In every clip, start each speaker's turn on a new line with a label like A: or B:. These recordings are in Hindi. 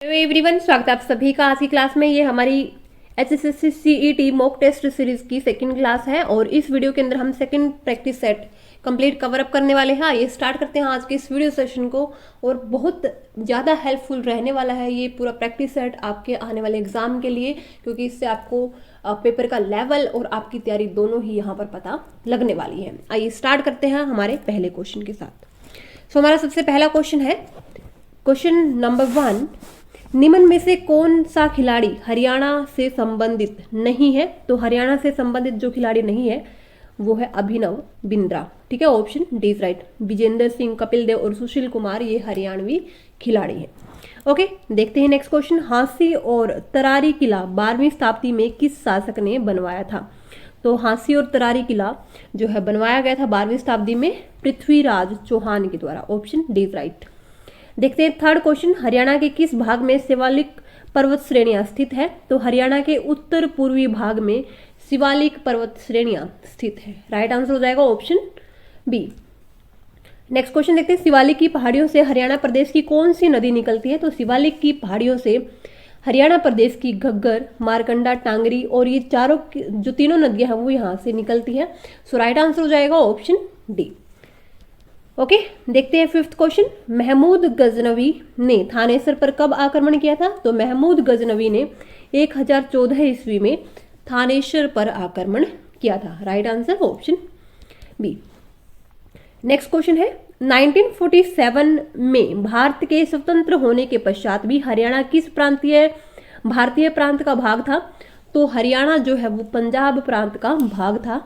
A: हेलो एवरीवन, स्वागत है आप सभी का आज की क्लास में। ये हमारी HSSC CET mock test series की सेकंड क्लास है और इस वीडियो के अंदर हम second practice set complete cover up करने वाले हैं। आइए स्टार्ट करते हैं आज के इस वीडियो सेशन को। और बहुत ज़्यादा हेल्पफुल रहने वाला है ये पूरा प्रैक्टिस सेट आपके आने वाले एग्जाम के लिए, क्योंकि इससे आपको पेपर का लेवल और आपकी तैयारी दोनों ही यहाँ पर पता लगने वाली है। आइए स्टार्ट करते हैं हमारे पहले क्वेश्चन के साथ। हमारा सबसे पहला क्वेश्चन है क्वेश्चन नंबर 1। निम्न में से कौन सा खिलाड़ी हरियाणा से संबंधित नहीं है? तो हरियाणा से संबंधित जो खिलाड़ी नहीं है वो है अभिनव बिंद्रा। ठीक है, option D is right. Vijender Singh, Kapil Dev और सुशील कुमार ये हरियाणवी खिलाड़ी हैं। ओके, देखते हैं नेक्स्ट क्वेश्चन। हांसी और तरारी किला 12वीं शताब्दी में किस शासक ने बनवाया था? तो हांसी और तरारी किला जो है बनवाया गया था 12वीं शताब्दी में पृथ्वीराज चौहान के द्वारा। Option D is right. देखते हैं थर्ड क्वेश्चन। हरियाणा के किस भाग में शिवालिक पर्वत श्रेणियां स्थित है? तो हरियाणा के उत्तर पूर्वी भाग में शिवालिक पर्वत श्रेणियां स्थित है। राइट आंसर हो जाएगा ऑप्शन बी। नेक्स्ट क्वेश्चन देखते हैं। शिवालिक की पहाड़ियों से हरियाणा प्रदेश की कौन सी नदी निकलती है? तो शिवालिक की पहाड़ियों से हरियाणा प्रदेश की घग्गर, मारकंडा, टांगरी और ये चारों जो तीनों नदियां हैं वो यहाँ से निकलती है। सो राइट आंसर हो जाएगा ऑप्शन डी। ओके, देखते हैं फिफ्थ क्वेश्चन। महमूद गजनवी ने थानेसर पर कब आक्रमण किया था? तो महमूद गजनवी ने 1014 ईस्वी में थानेसर पर आक्रमण किया था। Right answer option B. Next question है 1947 में भारत के स्वतंत्र होने के पश्चात भी हरियाणा किस भारतीय प्रांत का भाग था? तो हरियाणा जो है वो पंजाब प्रांत का भाग था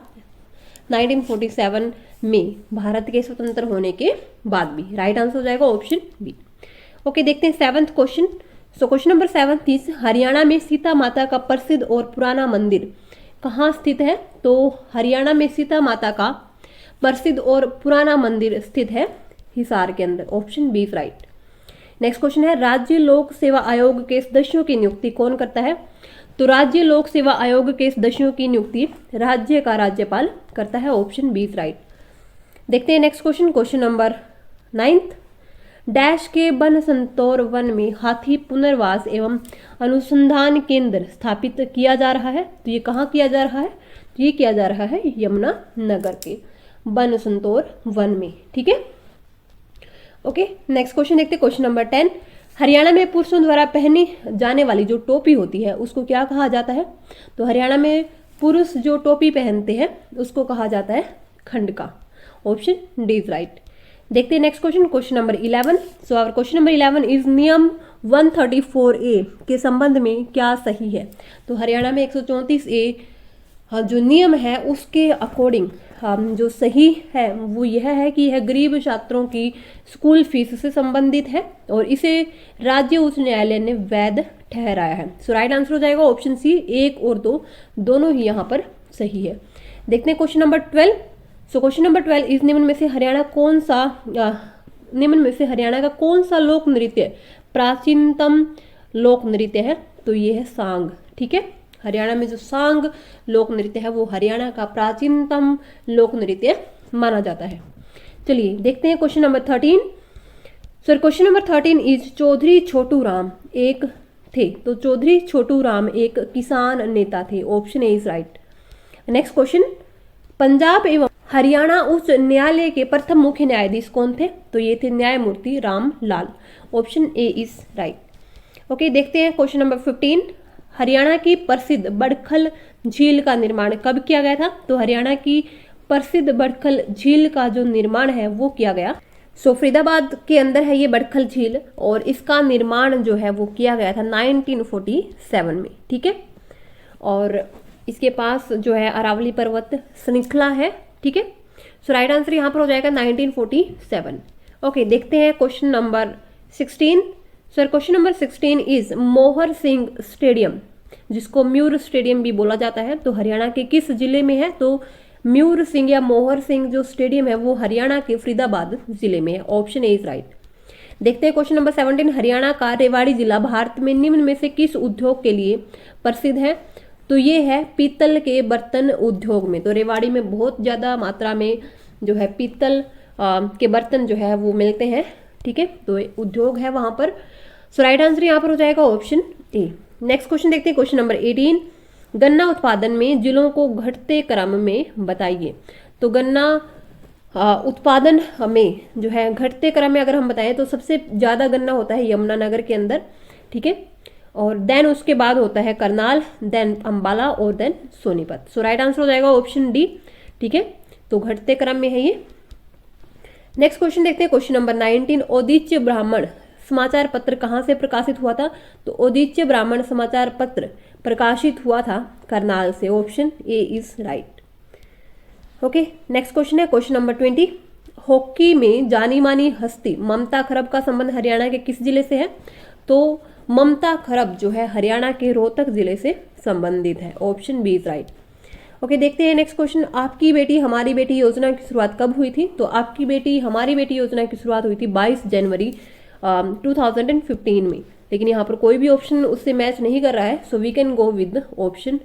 A: 1947 में, भारत के स्वतंत्र होने के बाद भी। राइट आंसर हो जाएगा ऑप्शन बी। ओके, देखते हैं seventh question. So question number 7 is Haryana में सीता माता का प्रसिद्ध और पुराना मंदिर कहाँ स्थित है? तो हरियाणा में सीता माता का प्रसिद्ध और पुराना मंदिर स्थित है हिसार के अंदर। Option B is right. Next question है राज्य लोक सेवा आयोग के सदस्यों की नियुक्ति कौन करता है? तो राज्य लोक सेवा आयोग के सदस्यों की नियुक्ति राज्य का राज्यपाल करता है। Option B is right. देखते हैं next question. Question number 9 dash के बनसंतोर वन में हाथी पुनर्वास एवं अनुसंधान केंद्र स्थापित किया जा रहा है। तो ये कहाँ किया जा रहा है? तो ये किया जा रहा है यमुना नगर के बनसंतोर वन में। ठीक है, ओके, नेक्स्ट क्वेश्चन देखते हैं। क्वेश्चन नंबर 10 हरियाणा में पुरुषों द्वारा पहनी जाने वाली जो टोपी होती है उसको क्या कहा जाता है? तो हरियाणा में पुरुष जो टोपी पहनते हैं उसको कहा जाता है खंडका। Option D is right. देखते हैं next question. Question number 11। So our question number 11 is नियम 134A के संबंध में क्या सही है? तो हरियाणा में 134A जो नियम है उसके अकॉर्डिंग जो सही है वो यह है कि यह गरीब छात्रों की स्कूल फीस से संबंधित है और इसे राज्य उच्च न्यायालय ने वैध ठहराया है। सो राइट आंसर हो जाएगा ऑप्शन सी। 1 और 2 दोनों ही यहाँ पर सही है। देखते हैं क्वेश्चन नंबर 12। सो क्वेश्चन नंबर 12 इस निम्न में से हरियाणा का कौन सा लोक नृत्य प्राचीनतम लोक नृत्य है? तो ये है सांग। ठीक है, हरियाणा में जो सांग लोक नृत्य है वो हरियाणा का प्राचीनतम लोक नृत्य माना जाता है। चलिए देखते हैं question number 13। Sir question number 13 is Chaudhary Chhotu Ram एक थे। तो चौधरी छोटू राम एक किसान नेता थे। Option A is right. Next question Punjab एवं हरियाणा उच्च न्यायालय के प्रथम मुख्य न्यायाधीश कौन थे? तो ये थे न्यायमूर्ति Ram Lal. Option A is right. Okay, देखते हैं क्वेश्चन नंबर 15। हरियाणा की प्रसिद्ध बड़खल झील का निर्माण कब किया गया था? तो हरियाणा की प्रसिद्ध बड़खल झील का जो निर्माण है वो किया गया सो फरीदाबाद के अंदर है ये बड़खल झील और इसका निर्माण जो है वो किया गया था 1947 में। ठीक है, और इसके पास जो है अरावली पर्वत श्रृंखला है। ठीक है, सो राइट आंसर यहाँ पर हो जाएगा 1947। ओके, देखते हैं question number 16। Sir question number 16 is मोहर सिंह स्टेडियम जिसको म्यूर स्टेडियम भी बोला जाता है तो हरियाणा के किस जिले में है? तो म्यूर सिंह या मोहर सिंह जो स्टेडियम है वो हरियाणा के फरीदाबाद जिले में है। Option A is right. देखते हैं क्वेश्चन नंबर 17। हरियाणा का रेवाड़ी जिला भारत में निम्न में से किस उद्योग के लिए प्रसिद्ध है? तो ये है पीतल के बर्तन उद्योग में। तो रेवाड़ी में बहुत ज्यादा मात्रा में जो है पीतल के बर्तन जो है वो मिलते हैं। ठीक है, तो उद्योग है वहां पर सो राइट आंसर यहाँ पर हो जाएगा ऑप्शन ए। नेक्स्ट क्वेश्चन देखते हैं, क्वेश्चन नंबर 18, गन्ना उत्पादन में जिलों को घटते क्रम में बताइए। तो गन्ना उत्पादन में जो है घटते क्रम में अगर हम बताएं तो सबसे ज्यादा गन्ना होता है यमुनानगर के अंदर, ठीक है, और देन उसके बाद होता है करनाल, देन अंबाला और देन सोनीपत। सो राइट आंसर हो जाएगा ऑप्शन डी, ठीक है, तो घटते क्रम में है ये। नेक्स्ट क्वेश्चन देखते हैं, क्वेश्चन नंबर 19, औदीच्य ब्राह्मण समाचार पत्र कहाँ से प्रकाशित हुआ था। तो औदीच्य ब्राह्मण समाचार पत्र प्रकाशित हुआ था करनाल से, option A is right. Okay, next question है क्वेश्चन नंबर 20, हॉकी में जानी मानी हस्ती ममता खरब का संबंध हरियाणा के किस जिले से है। तो ममता खरब जो है हरियाणा के रोहतक जिले से संबंधित है, option B is right. Okay, देखते हैं नेक्स्ट क्वेश्चन, आपकी बेटी हमारी बेटी योजना की शुरुआत कब हुई थी। तो आपकी बेटी हमारी बेटी योजना की शुरुआत हुई थी 22 जनवरी 2015 में, लेकिन यहाँ पर कोई भी ऑप्शन उससे मैच नहीं कर रहा है, so we can go with option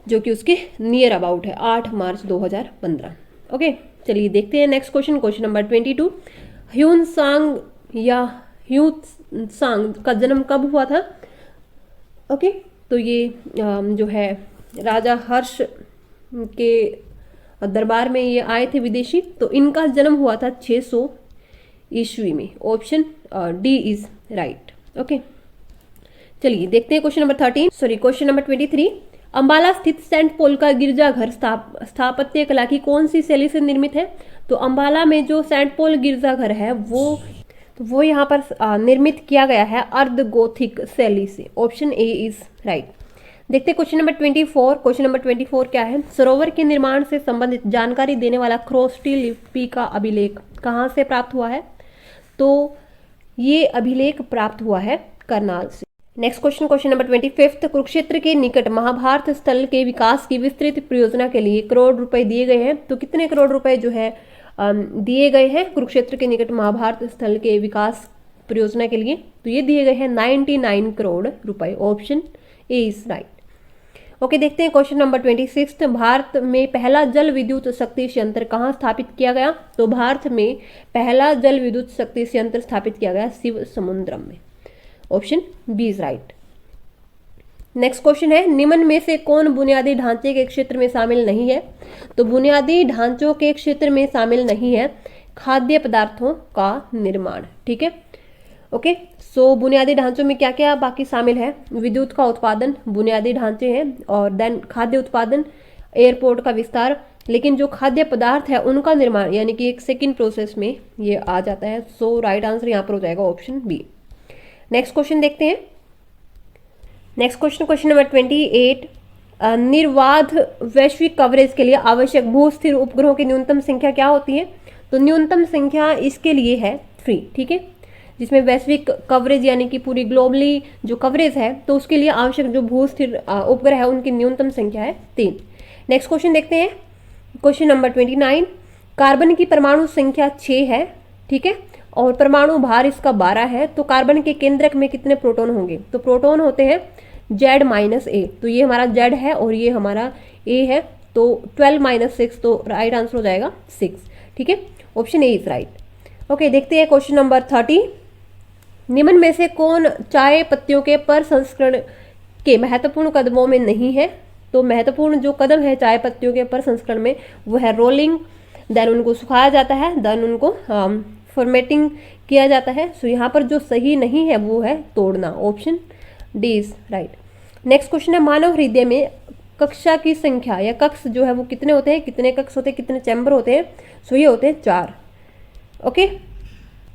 A: जो कि उसके नियर अबाउट है, 8 मार्च 2015। ओके, चलिए देखते हैं next question, question number 22, Hyun सांग या ह्यू सांग का जन्म कब हुआ था। ओके, तो ये जो है राजा हर्ष के दरबार में ये आए थे विदेशी, तो इनका जन्म हुआ था 600 ईस्वी में, option D is right. Okay, चलिए देखते हैं क्वेश्चन नंबर 23, अंबाला स्थित सेंट पॉल का गिरजाघर स्थापत्य कला की कौन सी शैली से निर्मित है। तो अंबाला में जो सेंट पॉल गिरजाघर है वो यहाँ पर निर्मित किया गया है अर्ध गोथिक शैली से, ऑप्शन ए इज राइट। देखते हैं क्वेश्चन नंबर 24, क्वेश्चन नंबर 24 क्या है, सरोवर के निर्माण से संबंधित जानकारी देने वाला ख्रोष्टी लिपि का अभिलेख कहाँ से प्राप्त हुआ है। तो ये अभिलेख प्राप्त हुआ है करनाल से। Next question, question number 25, Kurukshetra के निकट महाभारत स्थल के विकास की विस्तृत परियोजना के लिए करोड़ रुपए दिए गए हैं। तो कितने करोड़ रुपए जो है दिए गए हैं कुरुक्षेत्र के निकट महाभारत स्थल के विकास परियोजना के लिए। तो ये दिए गए हैं 99 करोड़ रुपए, option A is right. Okay, देखते हैं क्वेश्चन नंबर 26, भारत में पहला जल विद्युत शक्ति संयंत्र कहाँ स्थापित किया गया। तो भारत में पहला जल विद्युत शक्ति संयंत्र स्थापित किया गया शिव समुद्रम में, option B is right. Next question है, निम्न में से कौन बुनियादी ढांचे के क्षेत्र में शामिल नहीं है। तो बुनियादी ढांचों के क्षेत्र में शामिल नहीं है खाद्य पदार्थों का निर्माण, ठीक है। ओके, सो बुनियादी ढांचों में क्या क्या बाकी शामिल है, विद्युत का उत्पादन बुनियादी ढांचे हैं, और देन खाद्य उत्पादन, एयरपोर्ट का विस्तार, लेकिन जो खाद्य पदार्थ है उनका निर्माण यानी कि एक सेकेंड प्रोसेस में ये आ जाता है। सो राइट आंसर यहाँ पर हो जाएगा ऑप्शन बी। नेक्स्ट क्वेश्चन देखते हैं, नेक्स्ट क्वेश्चन, क्वेश्चन नंबर 28, निर्बाध वैश्विक कवरेज के लिए आवश्यक भू स्थिर उपग्रहों की न्यूनतम संख्या क्या होती है। तो न्यूनतम संख्या इसके लिए है 3, ठीक है, जिसमें वैश्विक कवरेज यानी कि पूरी ग्लोबली जो कवरेज है तो उसके लिए आवश्यक जो भू स्थिर उपग्रह है उनकी न्यूनतम संख्या है 3। नेक्स्ट क्वेश्चन देखते हैं, क्वेश्चन नंबर 29, कार्बन की परमाणु संख्या 6 है, ठीक है, और परमाणु भार इसका 12 है। तो कार्बन के केंद्रक में कितने प्रोटॉन होंगे। तो प्रोटॉन होते हैं Z-A, तो ये हमारा Z है और ये हमारा A है, तो 12 - 6, तो राइट आंसर हो जाएगा 6, ठीक है, option A is right. Okay, देखते हैं क्वेश्चन नंबर 30, निम्न में से कौन चाय पत्तियों के प्रसंस्करण के महत्वपूर्ण कदमों में नहीं है। तो महत्वपूर्ण जो कदम है चाय पत्तियों के प्रसंस्करण में वो है रोलिंग, देन उनको सुखाया जाता है, देन उनको फॉर्मेटिंग किया जाता है। सो यहाँ पर जो सही नहीं है वो है तोड़ना, option D is right. Next question है, मानव हृदय में कक्षा की संख्या या कक्ष जो है वो कितने होते हैं, कितने कक्ष होते हैं, कितने चैम्बर होते हैं। सो ये होते हैं 4। ओके,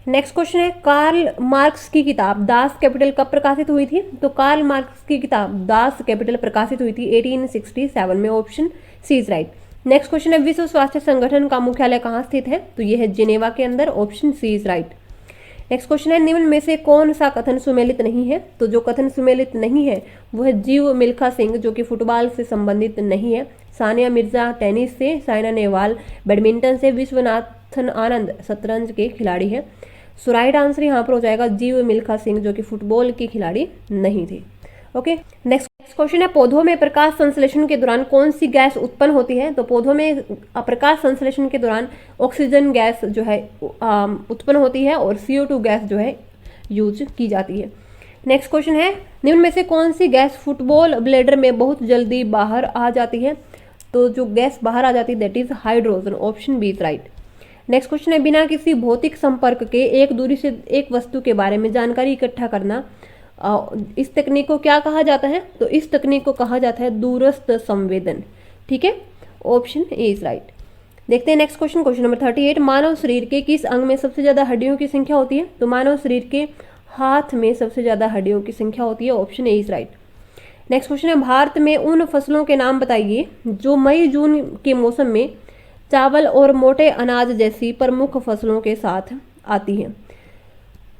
A: नेक्स्ट क्वेश्चन है, कार्ल मार्क्स की किताब दास कैपिटल कब प्रकाशित हुई थी। तो कार्ल मार्क्स की किताब दास कैपिटल प्रकाशित हुई थी 1867 में, option C is right. Next question है, विश्व स्वास्थ्य संगठन का मुख्यालय कहाँ स्थित है। तो यह है जिनेवा के अंदर, option C is right. Next question है, निम्न में से कौन सा कथन सुमेलित नहीं है। तो जो कथन सुमेलित नहीं है वो है जीव मिल्खा सिंह जो कि फुटबॉल से संबंधित नहीं है, सानिया मिर्जा टेनिस से, साइना नेहवाल बैडमिंटन से, विश्वनाथन आनंद शतरंज के खिलाड़ी है। सो राइट आंसर यहाँ पर हो जाएगा जीव मिल्खा सिंह जो कि फुटबॉल के खिलाड़ी नहीं थे। ओके, नेक्स्ट क्वेश्चन है, पौधों में प्रकाश संश्लेषण के दौरान कौन सी गैस उत्पन्न होती है। तो पौधों में प्रकाश संश्लेषण के दौरान ऑक्सीजन गैस जो है उत्पन्न होती है और CO2 गैस जो है यूज की जाती है। नेक्स्ट क्वेश्चन है, निम्न में से कौन सी गैस फुटबॉल ब्लेडर में बहुत जल्दी बाहर आ जाती है? तो जो गैस बाहर आ जाती है that is hydrogen, option B is right. Next question है, बिना किसी भौतिक संपर्क के एक दूरी से एक वस्तु के बारे में जानकारी इकट्ठा करना, इस तकनीक को क्या कहा जाता है? तो इस तकनीक को कहा जाता है दूरस्थ संवेदन। ठीक है, ऑप्शन ए इज राइट। देखते हैं नेक्स्ट क्वेश्चन, क्वेश्चन नंबर 38, मानव शरीर के किस अंग में सबसे ज्यादा हड्डियों की संख्या होती है? तो मानव शरीर के हाथ में सबसे ज्यादा हड्डियों की संख्या होती है, option A is right. Next question है, भारत में उन फसलों के नाम बताइए जो मई जून के मौसम में चावल और मोटे अनाज जैसी प्रमुख फसलों के साथ आती हैं।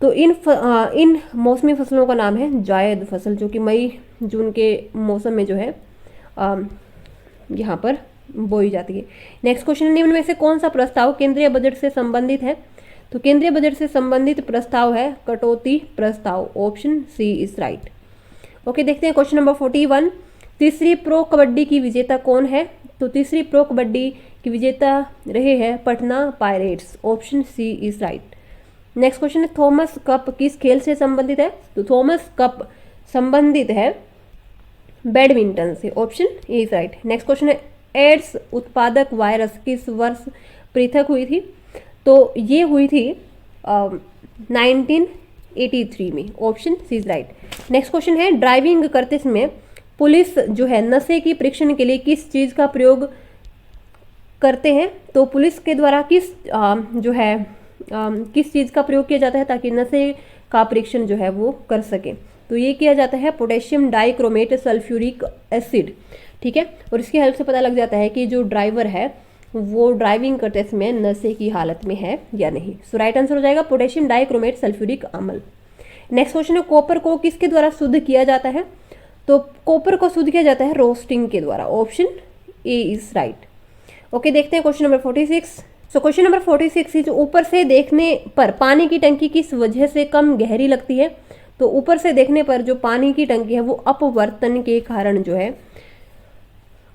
A: तो इन मौसमी फसलों का नाम है जायद फसल, जो कि मई जून के मौसम में जो है यहाँ पर बोई जाती है। नेक्स्ट क्वेश्चन, निम्न में से कौन सा प्रस्ताव केंद्रीय बजट से संबंधित है? तो केंद्रीय बजट से संबंधित प्रस्ताव है कटौती प्रस्ताव, option C is right. Okay, देखते हैं क्वेश्चन नंबर 41, तीसरी प्रो कबड्डी की विजेता कौन है? तो तीसरी प्रो कबड्डी की विजेता रहे हैं Patna pirates, option C is right. Next question है, थॉमस कप किस खेल से संबंधित है? तो थॉमस कप संबंधित है बैडमिंटन से, option A is right. Next question है, एड्स उत्पादक वायरस किस वर्ष पृथक हुई थी? तो ये हुई थी 1983 में, option C is right. Next question है, ड्राइविंग करते समय पुलिस जो है नशे की परीक्षण के लिए किस चीज का प्रयोग करते हैं? तो पुलिस के द्वारा किस चीज का प्रयोग किया जाता है ताकि नशे का परीक्षण जो है वो कर सके? तो ये किया जाता है पोटेशियम डाइक्रोमेट सल्फ्यूरिक एसिड। ठीक है, और इसकी हेल्प से पता लग जाता है कि जो ड्राइवर है वो ड्राइविंग करते समय नशे की हालत में है या नहीं। सो राइट आंसर हो जाएगा पोटेशियम डाइक्रोमेट सल्फ्यूरिक अम्ल। नेक्स्ट क्वेश्चन है, कॉपर को किसके द्वारा शुद्ध किया जाता है? तो कॉपर को शुद्ध किया जाता है रोस्टिंग के द्वारा, option A is right. Okay, देखते हैं question number 46। So question number 46 is, ऊपर से देखने पर पानी की टंकी किस वजह से कम गहरी लगती है? तो ऊपर से देखने पर जो पानी की टंकी है वो अपवर्तन के कारण जो है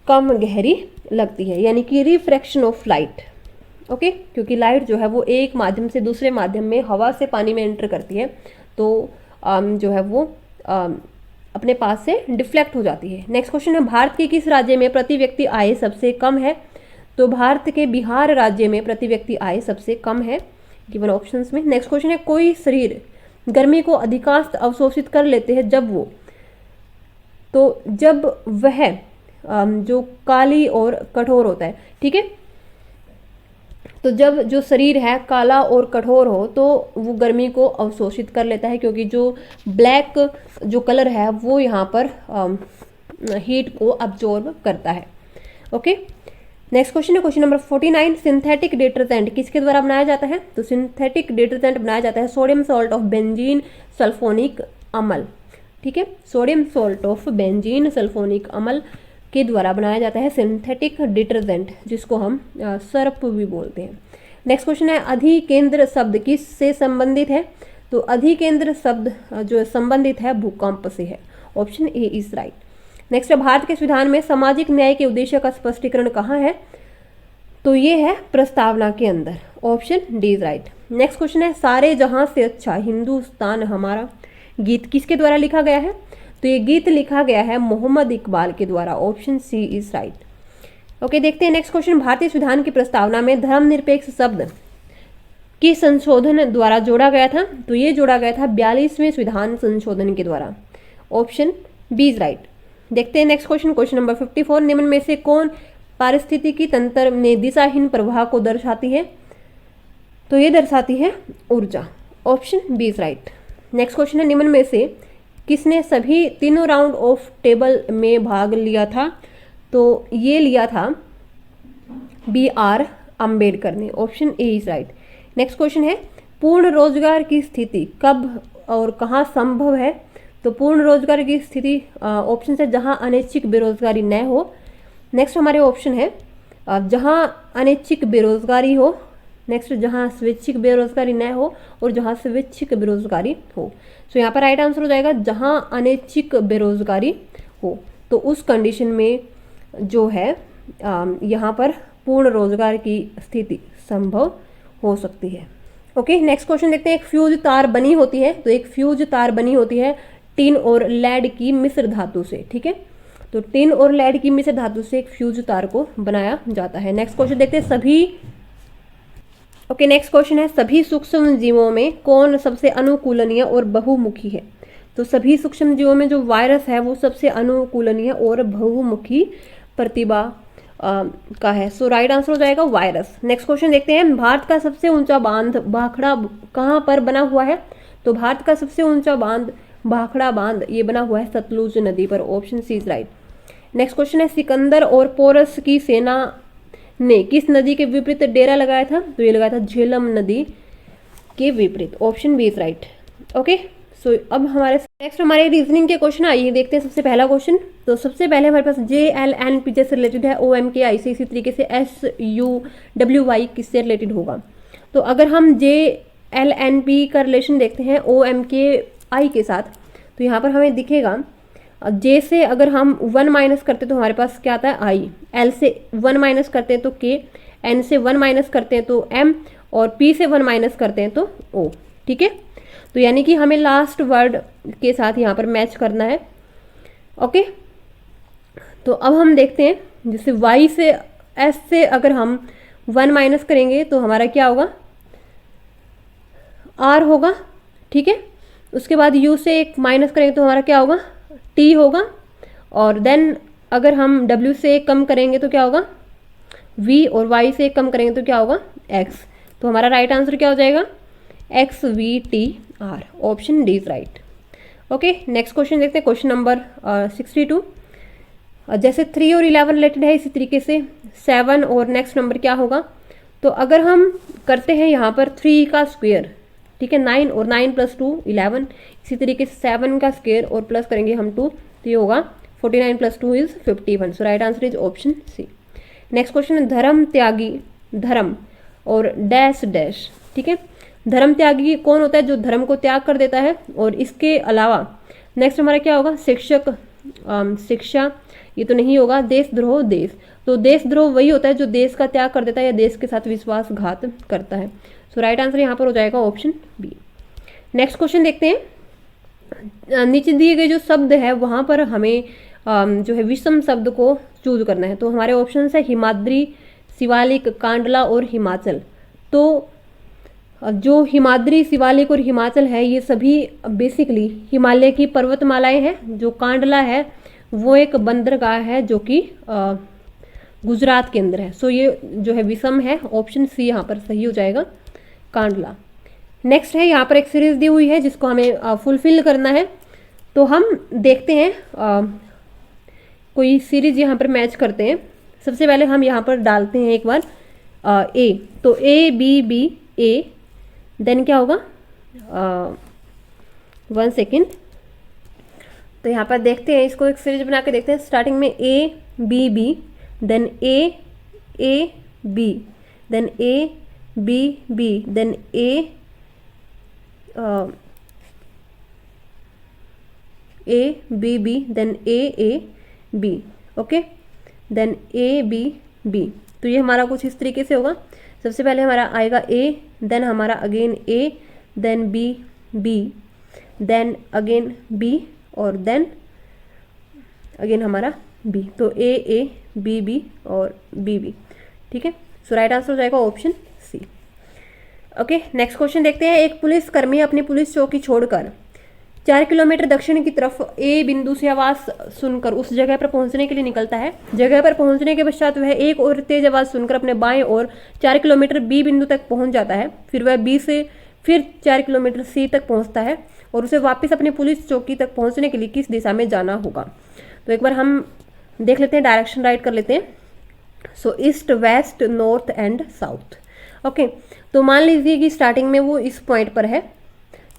A: कम गहरी लगती है, यानी कि रिफ्रैक्शन ऑफ लाइट। ओके, क्योंकि लाइट जो है वो एक माध्यम से दूसरे माध्यम में हवा से पानी में एंटर करती है, तो जो है वो अपने पास से डिफ्लेक्ट हो जाती है। नेक्स्ट क्वेश्चन है, भारत के किस राज्य में प्रति व्यक्ति आय सबसे कम है? तो भारत के बिहार राज्य में प्रति व्यक्ति आय सबसे कम है, गिवन ऑप्शंस में। नेक्स्ट क्वेश्चन है, कोई शरीर गर्मी को अधिकांश अवशोषित कर लेते हैं जब वह जो काली और कठोर होता है। ठीक है, तो जब जो शरीर है काला और कठोर हो तो वो गर्मी को अवशोषित कर लेता है, क्योंकि जो ब्लैक जो कलर है वो यहाँ पर हीट को अब्जॉर्ब करता है। ओके, नेक्स्ट क्वेश्चन है क्वेश्चन नंबर 49, सिंथेटिक डिटर्जेंट किसके द्वारा बनाया जाता है? तो सिंथेटिक डिटर्जेंट बनाया जाता है sodium salt of benzene sulphonic अम्ल। ठीक है, sodium salt of benzene sulphonic अम्ल के द्वारा बनाया जाता है सिंथेटिक डिटर्जेंट, जिसको हम सर्प भी बोलते हैं। नेक्स्ट क्वेश्चन है, अधिकेंद्र शब्द किस से संबंधित है? तो अधिकेंद्र शब्द जो संबंधित है भूकंप से है, option A is right. Next है, भारत के संविधान में सामाजिक न्याय के उद्देश्य का स्पष्टीकरण कहाँ है? तो ये है प्रस्तावना के अंदर, option D is right. Next question है, सारे जहां से अच्छा हिंदुस्तान हमारा गीत किसके द्वारा लिखा गया है? तो ये गीत लिखा गया है मोहम्मद इकबाल के द्वारा, option C is right. Okay, देखते हैं नेक्स्ट क्वेश्चन, भारतीय संविधान की प्रस्तावना में धर्मनिरपेक्ष शब्द किस संशोधन द्वारा जोड़ा गया था? तो ये जोड़ा गया था 42वें संविधान संशोधन के द्वारा, ऑप्शन बी इज राइट। देखते हैं नेक्स्ट क्वेश्चन, क्वेश्चन नंबर 54, निम्न में से कौन पारिस्थितिकी तंत्र में दिशाहीन प्रवाह को दर्शाती है? तो ये दर्शाती है ऊर्जा, option B is right. Next question है, निम्न में से किसने सभी तीनों राउंड ऑफ टेबल में भाग लिया था? तो ये लिया था BR अम्बेडकर ने, option A is right. Next question है, पूर्ण रोजगार की स्थिति कब और कहाँ संभव है? तो पूर्ण रोजगार की स्थिति ऑप्शन है जहां अनैच्छिक बेरोजगारी न हो। नेक्स्ट हमारे ऑप्शन है जहां अनैच्छिक बेरोजगारी हो, नेक्स्ट जहां स्वैच्छिक बेरोजगारी न हो, और जहां स्वैच्छिक बेरोजगारी हो। तो यहाँ पर राइट आंसर हो जाएगा जहां अनैच्छिक बेरोजगारी हो। तो उस कंडीशन में जो है यहाँ पर पूर्ण रोजगार की स्थिति संभव हो सकती है। ओके, नेक्स्ट क्वेश्चन देखते हैं। एक फ्यूज तार बनी होती है, तो एक फ्यूज तार बनी होती है टिन और लेड की मिश्र धातु से। ठीक है, तो टिन और लेड की मिश्र धातु से एक फ्यूज तार को बनाया जाता है। नेक्स्ट क्वेश्चन देखते हैं। नेक्स्ट क्वेश्चन है, सभी सूक्ष्म जीवों में कौन सबसे अनुकूलनीय और बहुमुखी है? तो सभी सूक्ष्म जीवों में जो वायरस है वो सबसे अनुकूलनीय और बहुमुखी प्रतिभा का है। सो राइट आंसर हो जाएगा वायरस। नेक्स्ट क्वेश्चन देखते हैं। भारत का सबसे ऊंचा बांध भाखड़ा कहाँ पर बना हुआ है? तो भारत का सबसे ऊंचा बांध भाखड़ा बांध ये बना हुआ है सतलुज नदी पर। Option C is right. Next question है, सिकंदर और पोरस की सेना ने किस नदी के विपरीत डेरा लगाया था? तो ये लगाया था झेलम नदी के विपरीत। Option B is right. Okay, so अब हमारे रीजनिंग के क्वेश्चन आइए देखते हैं। सबसे पहला क्वेश्चन, तो सबसे पहले हमारे पास JLNP से रिलेटेड है, OMKI से, इसी तरीके से SUWY किससे रिलेटेड होगा? तो अगर हम JLNP का रिलेशन देखते हैं OMKI के साथ, तो यहाँ पर हमें दिखेगा J से अगर हम 1 माइनस करते तो हमारे पास क्या आता है I, L से 1 माइनस करते हैं तो K, N से 1 माइनस करते हैं तो M, और P से 1 माइनस करते हैं तो O। ठीक है, तो यानी कि हमें लास्ट वर्ड के साथ यहाँ पर मैच करना है। ओके, तो अब हम देखते हैं, जैसे Y से S से अगर हम 1 माइनस करेंगे तो हमारा क्या होगा? R होगा। ठीक है, उसके बाद U से एक माइनस करेंगे तो हमारा क्या होगा? T होगा। और देन अगर हम W से एक कम करेंगे तो क्या होगा? V, और Y से एक कम करेंगे तो क्या होगा? X। तो हमारा राइट आंसर क्या हो जाएगा? XVTR। Option D is right. Okay, next question देखते हैं। Question number 62। जैसे 3 और 11 रिलेटेड है, इसी तरीके से 7 और नेक्स्ट नंबर क्या होगा? तो अगर हम करते हैं यहाँ पर 3 का स्क्वायर, ठीक है, 9, और 9 + 2 11, इसी तरीके से 7 का स्क्वायर और प्लस करेंगे हम 2, तो ये होगा 49 + 2 is 51। So right answer is option C. Next question है, धर्म त्यागी, धर्म और डैश डैश। ठीक है, धर्म त्यागी कौन होता है? जो धर्म को त्याग कर देता है। और इसके अलावा नेक्स्ट हमारा क्या होगा? शिक्षक, शिक्षा, ये तो नहीं होगा। देशद्रोह, देश, तो देशद्रोह वही होता है जो देश का त्याग कर देता है या देश के साथ विश्वासघात करता है। सो राइट आंसर यहाँ पर हो जाएगा ऑप्शन बी। नेक्स्ट क्वेश्चन देखते हैं। नीचे दिए गए जो शब्द है वहां पर हमें जो है विषम शब्द को चूज करना है। तो हमारे ऑप्शन है हिमाद्री, शिवालिक, कांडला और हिमाचल। तो जो हिमाद्री, शिवालिक और हिमाचल है ये सभी बेसिकली हिमालय की पर्वतमालाएं हैं। जो कांडला है वो एक बंदरगाह है जो कि गुजरात के अंदर है। सो ये जो है विषम है। ऑप्शन सी यहाँ पर सही हो जाएगा, कांडला। नेक्स्ट है, यहाँ पर एक सीरीज दी हुई है जिसको हमें फुलफिल करना है। तो हम देखते हैं कोई सीरीज यहाँ पर मैच करते हैं। सबसे पहले हम यहाँ पर डालते हैं एक बार A, तो ABB A, देन क्या होगा? 1 सेकेंड। तो यहाँ पर देखते हैं, इसको एक सीरीज बना के देखते हैं। स्टार्टिंग में ABB, then AAB, then ABB, then ABB, then AAB, okay, then ABB। तो ये हमारा कुछ इस तरीके से होगा। सबसे पहले हमारा आएगा A, देन हमारा again A, then B, B, then again B, और देन अगेन हमारा B। तो A B B और B B। ठीक है, सो राइट आंसर हो जाएगा option C. Okay, next question देखते हैं। एक पुलिसकर्मी अपनी पुलिस चौकी छोड़कर 4 किलोमीटर दक्षिण की तरफ A बिंदु से आवाज सुनकर उस जगह पर पहुंचने के लिए निकलता है। जगह पर पहुंचने के पश्चात वह एक और तेज आवाज सुनकर अपने बाएं और 4 किलोमीटर B बिंदु तक पहुंच जाता है। फिर वह B से फिर 4 किलोमीटर C तक पहुंचता है और उसे वापस अपनी पुलिस चौकी तक पहुंचने के लिए किस दिशा में जाना होगा? तो एक बार हम देख लेते हैं, डायरेक्शन राइट कर लेते हैं। So east, west, north and south. Okay, तो मान लीजिए कि स्टार्टिंग में वो इस पॉइंट पर है,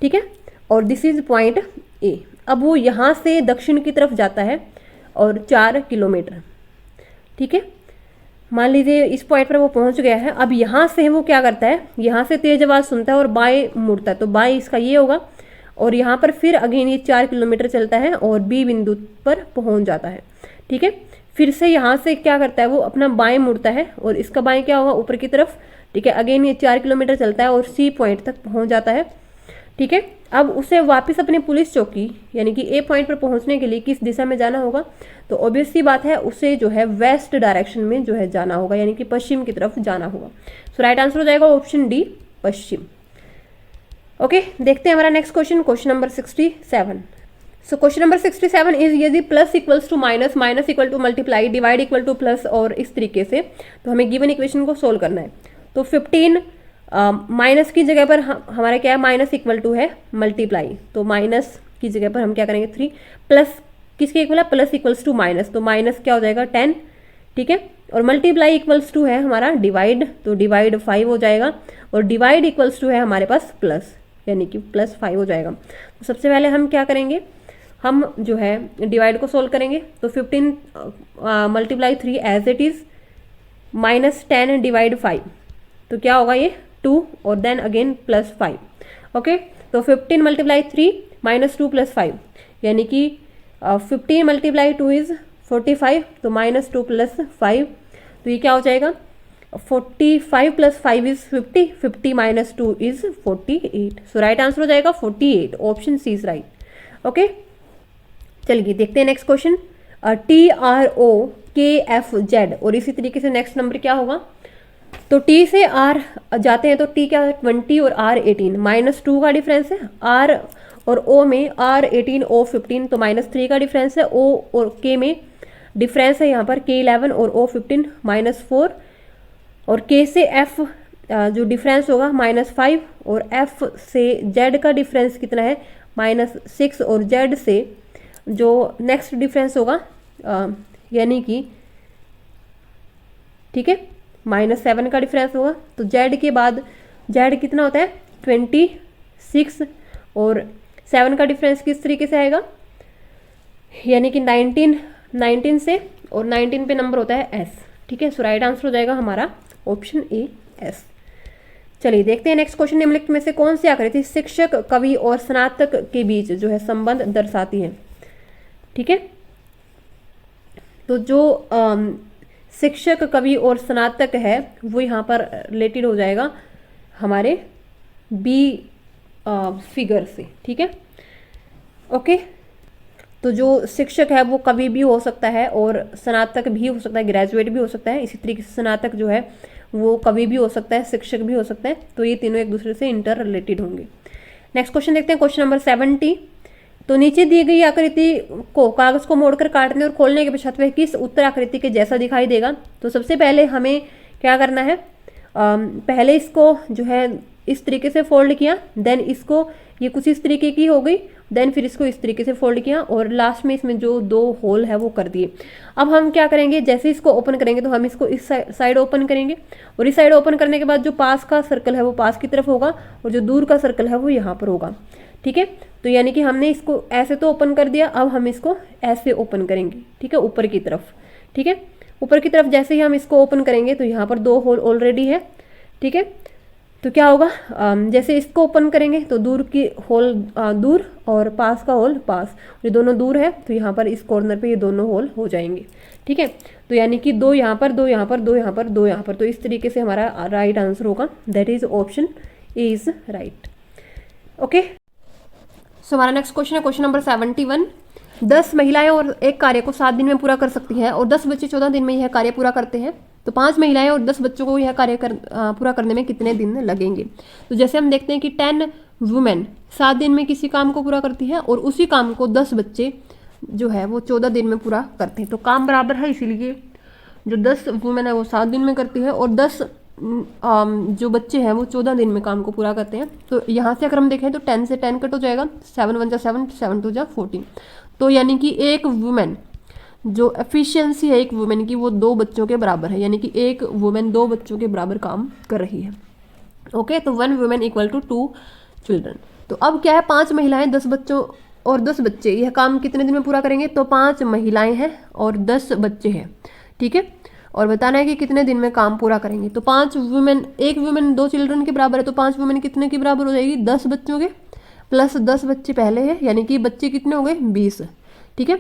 A: ठीक है, और दिस इज पॉइंट ए। अब वो यहाँ से दक्षिण की तरफ जाता है और 4 किलोमीटर, ठीक है, मान लीजिए इस पॉइंट पर वो पहुंच गया है। अब यहाँ से वो क्या करता है, यहाँ से तेज आवाज सुनता है और बाएं मुड़ता है, तो बाएं इसका ये होगा, और यहाँ पर फिर अगेन ये 4 किलोमीटर चलता है और बी बिंदु पर पहुंच जाता है। ठीक है, फिर से यहाँ से क्या करता है, वो अपना बाएं मुड़ता है और इसका बाएं क्या होगा, ऊपर की तरफ ठीक है। अगेन ये 4 किलोमीटर चलता है और सी पॉइंट तक पहुंच जाता है, ठीक है। अब उसे वापस अपनी पुलिस चौकी यानी कि ए पॉइंट पर पहुंचने के लिए किस दिशा में जाना होगा, तो ऑब्वियस सी बात है उसे जो है वेस्ट डायरेक्शन में जो है जाना होगा, यानी कि पश्चिम की तरफ जाना होगा। सो राइट आंसर हो जाएगा ऑप्शन डी, पश्चिम। ओके, देखते हैं हमारा next question, question number 67। So question number 67 is यदि plus equals to minus, minus equal to multiply, divide equal to plus और इस तरीके से, तो हमें गिवन इक्वेशन को सोल्व करना है। तो 15 माइनस की जगह पर हमारा क्या है, माइनस इक्वल टू है मल्टीप्लाई, तो माइनस की जगह पर हम क्या करेंगे 3, प्लस किसके इक्वल है, प्लस इक्वल्स टू माइनस, तो माइनस क्या हो जाएगा 10, ठीक है। और मल्टीप्लाई इक्वल्स टू है हमारा डिवाइड, तो डिवाइड 5 हो जाएगा, और डिवाइड इक्वल्स टू है हमारे पास प्लस, यानी कि प्लस 5 हो जाएगा। तो सबसे पहले हम क्या करेंगे, हम जो है डिवाइड को सोल्व करेंगे। तो 15 multiply 3 as it is, minus 10 divide 5, तो क्या होगा ये 2 और देन अगेन प्लस 5। ओके, तो 15 मल्टीप्लाई 3 माइनस 2 प्लस 5, यानी कि 15 मल्टीप्लाई 2 इज 45, तो माइनस 2 प्लस 5, तो ये क्या हो जाएगा 45 plus 5 is 50, 50 minus 2 is 48। So right answer हो जाएगा 48, option C is right. Okay, चलिए देखते हैं नेक्स्ट क्वेश्चन, TROKFZ, और इसी तरीके से नेक्स्ट नंबर क्या होगा, तो T से R जाते हैं तो T क्या है 20 और R 18, माइनस 2 का डिफरेंस है, R और O में R 18 O 15, तो माइनस 3 का डिफरेंस है, O और K में डिफरेंस है यहाँ पर K 11 और O 15 माइनस 4, और K से F जो डिफरेंस होगा माइनस 5, और F से Z का डिफरेंस कितना है माइनस 6, और Z से जो नेक्स्ट डिफरेंस होगा यानी कि ठीक है माइनस 7 का डिफरेंस होगा। तो Z के बाद Z कितना होता है 26, और 7 का डिफरेंस किस तरीके से आएगा, यानी कि 19 से, और 19 पे नंबर होता है S, ठीक है। सो राइट आंसर हो जाएगा हमारा ऑप्शन ए S। चलिए देखते हैं नेक्स्ट क्वेश्चन, निम्नलिखित में से कौन सी आकृति शिक्षक, कवि और स्नातक के बीच जो है संबंध दर्शाती है, ठीक है। तो जो शिक्षक, कवि और स्नातक है वो यहाँ पर रिलेटेड हो जाएगा हमारे बी फिगर से, ठीक है। ओके, तो जो शिक्षक है वो कवि भी हो सकता है और स्नातक भी हो सकता है, ग्रेजुएट भी हो सकता है। इसी तरीके से स्नातक जो है वो कवि भी हो सकता है, शिक्षक भी हो सकता है, तो ये तीनों एक दूसरे से इंटर रिलेटेड होंगे। नेक्स्ट क्वेश्चन देखते हैं, क्वेश्चन नंबर 70। तो नीचे दी गई आकृति को कागज को मोड़कर काटने और खोलने के पश्चात वह किस उत्तर आकृति के जैसा दिखाई देगा। तो सबसे पहले हमें क्या करना है, पहले इसको जो है इस तरीके से फोल्ड किया, देन इसको ये कुछ इस तरीके की हो गई, देन फिर इसको इस तरीके से फोल्ड किया, और लास्ट में इसमें जो 2 होल है वो कर दिए। अब हम क्या करेंगे, जैसे इसको ओपन करेंगे तो हम इसको इस साइड ओपन करेंगे, और इस साइड ओपन करने के बाद जो पास का सर्कल है वो पास की तरफ होगा, और जो दूर का सर्कल है वो यहाँ पर होगा, ठीक है। तो यानी कि हमने इसको ऐसे तो ओपन कर दिया, अब हम इसको ऐसे ओपन करेंगे, ठीक है, ऊपर की तरफ, ठीक है। ऊपर की तरफ जैसे ही हम इसको ओपन करेंगे तो यहाँ पर 2 होल ऑलरेडी है, ठीक है। तो क्या होगा, जैसे इसको ओपन करेंगे तो दूर की होल दूर और पास का होल पास, ये दोनों दूर है, तो यहाँ पर इस कॉर्नर पे ये दोनों होल हो जाएंगे, ठीक है। तो यानी कि 2 यहाँ पर, 2 यहाँ पर, 2 यहाँ पर, 2 यहाँ पर, तो इस तरीके से हमारा राइट आंसर होगा, that is option A is right. Okay, so हमारा नेक्स्ट क्वेश्चन है क्वेश्चन नंबर 71। 10 महिलाएं और एक कार्य को 7 दिन में पूरा कर सकती हैं, और 10 बच्चे 14 दिन में यह कार्य पूरा करते हैं, तो 5 महिलाएं और 10 बच्चों को यह कार्य पूरा करने में कितने दिन लगेंगे। तो जैसे हम देखते हैं कि 10 वुमेन 7 दिन में किसी काम को पूरा करती है, और उसी काम को 10 बच्चे जो है वो 14 दिन में पूरा करते हैं, तो काम बराबर है, इसीलिए जो 10 वुमेन है वो 7 दिन में करती है, और 10 जो बच्चे हैं वो 14 दिन में काम को पूरा करते हैं। तो यहाँ से अगर हम देखें तो 10 से 10 कट हो जाएगा, 7 1 जा 7, 7 2 जा 14, तो यानी कि एक वुमेन जो एफिशिएंसी है एक वुमेन की वो 2 बच्चों के बराबर है, यानी कि एक वुमेन 2 बच्चों के बराबर काम कर रही है। ओके, तो 1 वुमेन इक्वल टू 2 चिल्ड्रन। तो अब क्या है, 5 महिलाएं 10 बच्चों और 10 बच्चे यह काम कितने दिन में पूरा करेंगे, तो 5 महिलाएं हैं और 10 बच्चे हैं, ठीक है, और बताना है कि कितने दिन में काम पूरा करेंगे। तो 5 वुमेन, एक वुमेन 2 चिल्ड्रन के बराबर है, तो 5 वुमेन कितने की बराबर हो जाएगी, 10 बच्चों के प्लस 10 बच्चे पहले हैं, यानी कि बच्चे कितने हो गए 20, ठीक है।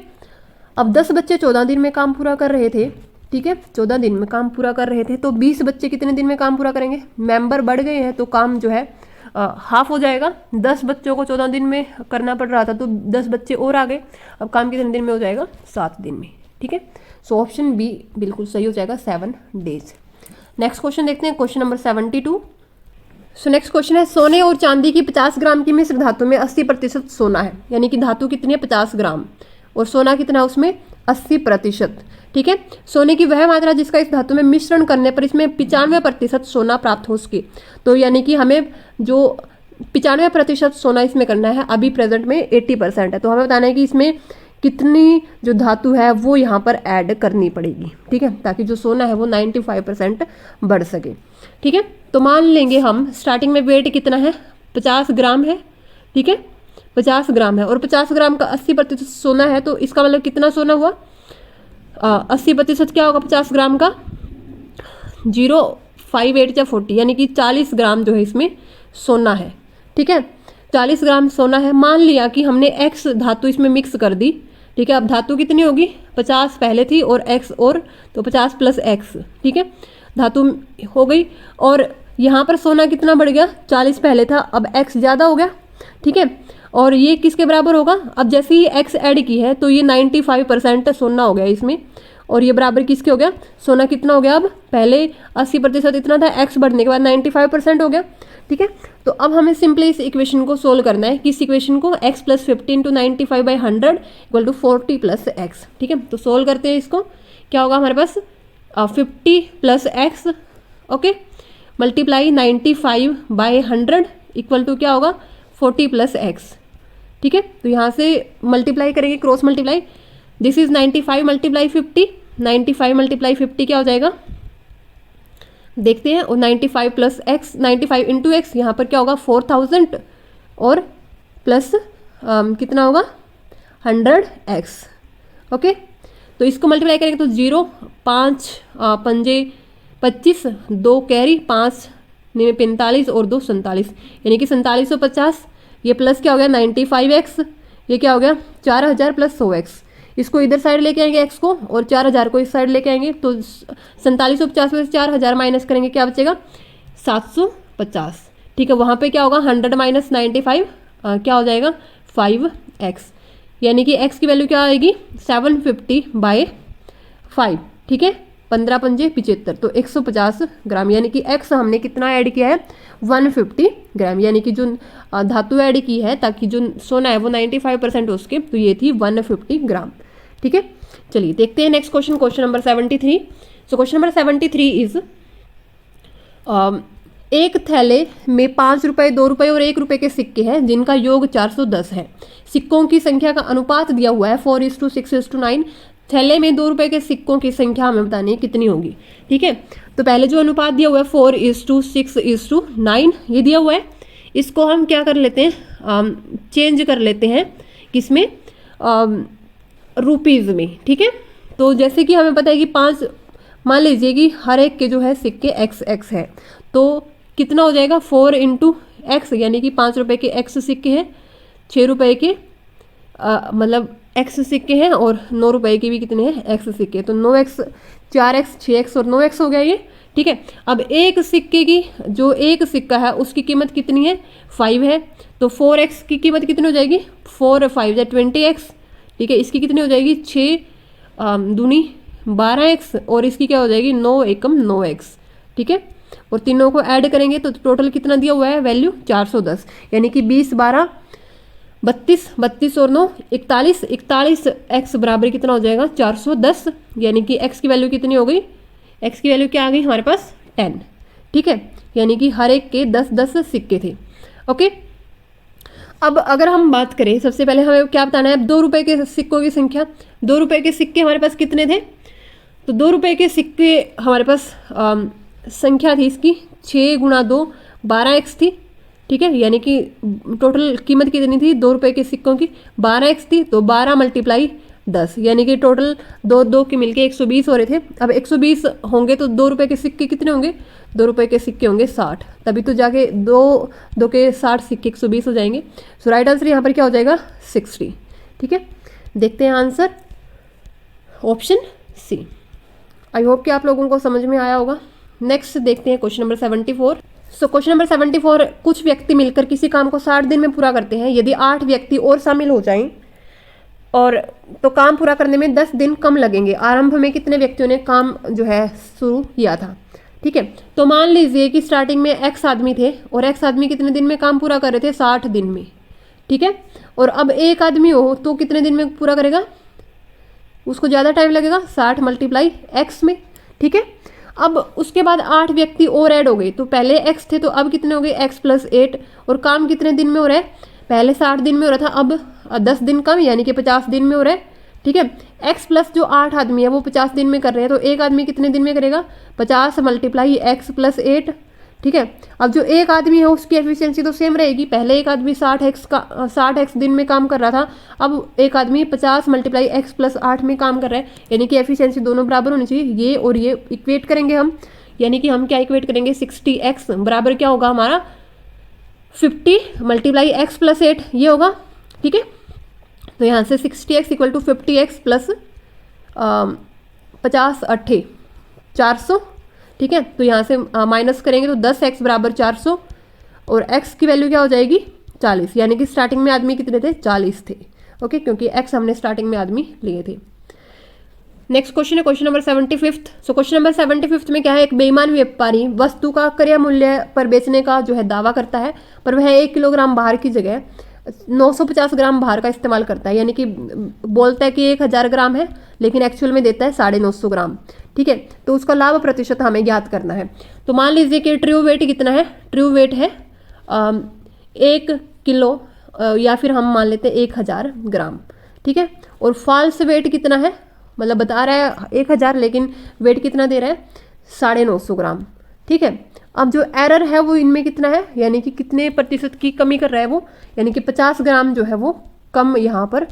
A: अब 10 बच्चे 14 दिन में काम पूरा कर रहे थे, ठीक है, 14 दिन में काम पूरा कर रहे थे, तो 20 बच्चे कितने दिन में काम पूरा करेंगे? मेंबर बढ़ गए हैं तो काम जो है हाफ हो जाएगा। 10 बच्चों को 14 दिन में करना पड़ रहा था, तो 10 बच्चे और आ गए, अब काम कितने दिन में हो जाएगा? 7 दिन में। ठीक है, सो ऑप्शन बी बिल्कुल सही हो जाएगा, 7 डेज। नेक्स्ट क्वेश्चन देखते हैं, क्वेश्चन नंबर 72। सो नेक्स्ट क्वेश्चन है, सोने और चांदी की 50 ग्राम की मिश्र धातु में 80% सोना है, यानी कि धातु कितनी है? 50 ग्राम, और सोना कितना है उसमें? 80%। ठीक है, सोने की वह मात्रा जिसका इस धातु में मिश्रण करने पर इसमें 95% सोना प्राप्त हो सके। तो यानी कि हमें जो 95% सोना इसमें करना है, अभी प्रेजेंट में 80% है, तो हमें बताना है कि इसमें कितनी जो धातु है वो यहाँ पर ऐड करनी पड़ेगी। ठीक है, ताकि जो सोना है वो 95% बढ़ सके। ठीक है, तो मान लेंगे हम स्टार्टिंग में वेट कितना है? 50 ग्राम है। ठीक है, 50 ग्राम है और 50 ग्राम का 80% सोना है, तो इसका मतलब कितना सोना हुआ? 80% क्या होगा 50 ग्राम का? 0.58 या 40, यानी कि 40 ग्राम जो है इसमें सोना है। ठीक है, 40 ग्राम सोना है। मान लिया कि हमने एक्स धातु इसमें मिक्स कर दी। ठीक है, अब धातु कितनी होगी? 50 पहले थी और एक्स और, तो 50 + एक्स। ठीक है, धातु हो गई, और यहाँ पर सोना कितना बढ़ गया? 40 पहले था, अब एक्स ज़्यादा हो गया। ठीक है, और ये किसके बराबर होगा? अब जैसे ही एक्स ऐड की है तो ये 95% सोना हो गया इसमें, और ये बराबर किसके हो गया? सोना कितना हो गया? अब पहले 80% इतना था, एक्स बढ़ने के बाद 95% हो गया। ठीक है, तो अब हमें सिंपली इस इक्वेशन को सोल्व करना है। किस इक्वेशन को? x + 15 × 95/100 = 40 + x। ठीक है, तो सोल्व करते हैं इसको। क्या होगा हमारे पास? 50 + x, ओके, मल्टीप्लाई 95/100 = क्या होगा? 40 + x। ठीक है, तो यहाँ से मल्टीप्लाई करेंगे, क्रॉस मल्टीप्लाई। दिस इज 95 × 50, 95 × 50 क्या हो जाएगा? देखते हैं, और 95 + x, 95 × x, यहाँ पर क्या होगा? 4000, और प्लस कितना होगा? 100x। ओके, तो इसको मल्टीप्लाई करेंगे तो 0, 5 पंजे 25, 2 कैरी, 5 में 45 और 2 47, यानी कि 4750। ये प्लस क्या हो गया? 95x, ये क्या हो गया? 4000 + 100x। इसको इधर साइड लेके आएंगे x को, और 4000 को इस साइड लेके आएंगे, तो 4750 में से 4000 माइनस करेंगे, क्या बचेगा? 750। ठीक है, वहाँ पे क्या होगा? 100 - 95 क्या हो जाएगा? 5x, यानी कि x की वैल्यू क्या आएगी? 750/5। ठीक है, 15 पंजे 75, तो 150 ग्राम, यानी कि x हमने कितना ऐड किया है? 150 ग्राम, यानी कि जो धातु ऐड की है ताकि जो सोना है वो 95% हो उसके, तो ये थी 150 ग्राम। ठीक है, चलिए देखते हैं next question, question number 73। So question number 73 is, एक थैले में 5 रुपये, 2 रुपये और 1 रुपये के सिक्के हैं जिनका योग 410 है। सिक्कों की संख्या का अनुपात दिया हुआ है 4:6:9। थैले में 2 रुपये के सिक्कों की संख्या हमें बतानी है कितनी होगी। ठीक है, तो पहले जो अनुपात दिया हुआ है 4:6:9 ये दिया हुआ है, इसको हम क्या कर लेते हैं? चेंज कर लेते हैं किसमें? रुपीज़ में। ठीक है, तो जैसे कि हमें पता है कि 5, मान लीजिए कि हर एक के जो है सिक्के x है, तो कितना हो जाएगा? 4 × x, यानी कि 5 रुपये के x सिक्के हैं, 6 रुपये के मतलब x सिक्के हैं, और 9 रुपये के भी कितने हैं? x सिक्के, तो 9x, 4x, 6x और 9x हो गया ये। ठीक है, अब एक सिक्के की, जो एक सिक्का है उसकी कीमत कितनी है? 5 है, तो 4x की कीमत कितनी हो जाएगी? 4 और 5 या 20x। ठीक है, इसकी कितनी हो जाएगी? 6 दूनी 12x, और इसकी क्या हो जाएगी? 9 एकम 9x। ठीक है, और तीनों को ऐड करेंगे तो टोटल कितना दिया हुआ है? वैल्यू 410, यानी कि 20, 12, 32, 32 और 9 41, 41x बराबर कितना हो जाएगा? 410, यानी कि x की वैल्यू कितनी हो गई? x की वैल्यू क्या आ गई हमारे पास? 10। ठीक है, यानी कि हर एक के 10-10 सिक्के थे। ओके, अब अगर हम बात करें, सबसे पहले हमें क्या बताना है? 2 रुपये के सिक्कों की संख्या। 2 रुपये के सिक्के हमारे पास कितने थे? तो 2 रुपये के सिक्के हमारे पास संख्या थी इसकी 6 × 2 12x थी। ठीक है, यानी कि टोटल कीमत कितनी थी 2 रुपये के सिक्कों की? 12x थी, तो 12 × 10, यानी कि टोटल 2 की मिलके 120 हो रहे थे। अब 120 होंगे तो 2 रुपये के सिक्के कितने होंगे? 2 रुपये के सिक्के होंगे 60, तभी तो जाके 2 के 60 सिक्के 120 हो जाएंगे। सो राइट आंसर यहाँ पर क्या हो जाएगा? 60। ठीक है, देखते हैं answer, option C. I hope कि आप लोगों को समझ में आया होगा। नेक्स्ट देखते हैं क्वेश्चन नंबर 74। सो क्वेश्चन नंबर 74, कुछ व्यक्ति मिलकर किसी काम को 60 दिन में पूरा करते हैं। यदि 8 व्यक्ति और शामिल हो जाएं और तो काम पूरा करने में 10 दिन कम लगेंगे। आरंभ में कितने व्यक्तियों ने काम जो है शुरू किया था। ठीक है, तो मान लीजिए कि स्टार्टिंग में एक्स आदमी थे और एक्स आदमी कितने दिन में काम पूरा कर रहे थे, 60 दिन में। ठीक है, और अब एक आदमी हो तो कितने दिन में पूरा करेगा, उसको ज़्यादा टाइम लगेगा, 60 मल्टीप्लाई एक्स में। ठीक है, अब उसके बाद 8 व्यक्ति और ऐड हो गए, तो पहले एक्स थे तो अब कितने हो गए, एक्स प्लस 8। और काम कितने दिन में हो रहा है, पहले 60 दिन में हो रहा था, अब 10 दिन कम यानी कि 50 दिन में हो रहा है। ठीक है, एक्स प्लस जो 8 आदमी है वो 50 दिन में कर रहे हैं, तो एक आदमी कितने दिन में करेगा, 50 मल्टीप्लाई एक्स प्लस 8। ठीक है, अब जो एक आदमी है उसकी एफिशिएंसी तो सेम रहेगी। पहले एक आदमी 60 एक्स दिन में काम कर रहा था, अब एक आदमी 50 मल्टीप्लाई एक्स प्लस 8 में काम कर रहा है, यानी कि एफिशिएंसी दोनों बराबर होनी चाहिए। ये और ये इक्वेट करेंगे हम, यानी कि हम क्या इक्वेट करेंगे, 60x बराबर क्या होगा हमारा 50 मल्टीप्लाई एक्स प्लस 8 ये होगा। ठीक है, तो यहाँ से 60x equal to 50x plus 50 8 400। ठीक है, तो यहाँ से माइनस करेंगे तो 10x बराबर 400 और x की वैल्यू क्या हो जाएगी 40, यानी कि स्टार्टिंग में आदमी कितने थे, 40 थे। ओके, क्योंकि x हमने स्टार्टिंग में आदमी लिए थे। नेक्स्ट क्वेश्चन है क्वेश्चन नंबर 75। सो क्वेश्चन नंबर 75 में क्या है, एक बेईमान व्यापारी वस्तु का क्रय मूल्य पर बेचने का जो है दावा करता है, पर वह 1 किलोग्राम बाहर की जगह 950 ग्राम बाहर का इस्तेमाल करता है, यानी कि बोलता है कि 1000 ग्राम है लेकिन एक्चुअल में देता है 950 ग्राम। ठीक है, तो उसका लाभ प्रतिशत हमें ज्ञात करना है। तो मान लीजिए कि ट्रू वेट कितना है, ट्रू वेट है 1 किलो या फिर हम मान लेते हैं 1000 ग्राम। ठीक है, और फॉल्स वेट कितना है, मतलब बता रहा है 1000 लेकिन वेट कितना दे रहा है 950 ग्राम। ठीक है, अब जो एरर है वो इनमें कितना है, यानी कि कितने प्रतिशत की कमी कर रहा है वो, यानी कि 50 ग्राम जो है वो कम यहाँ पर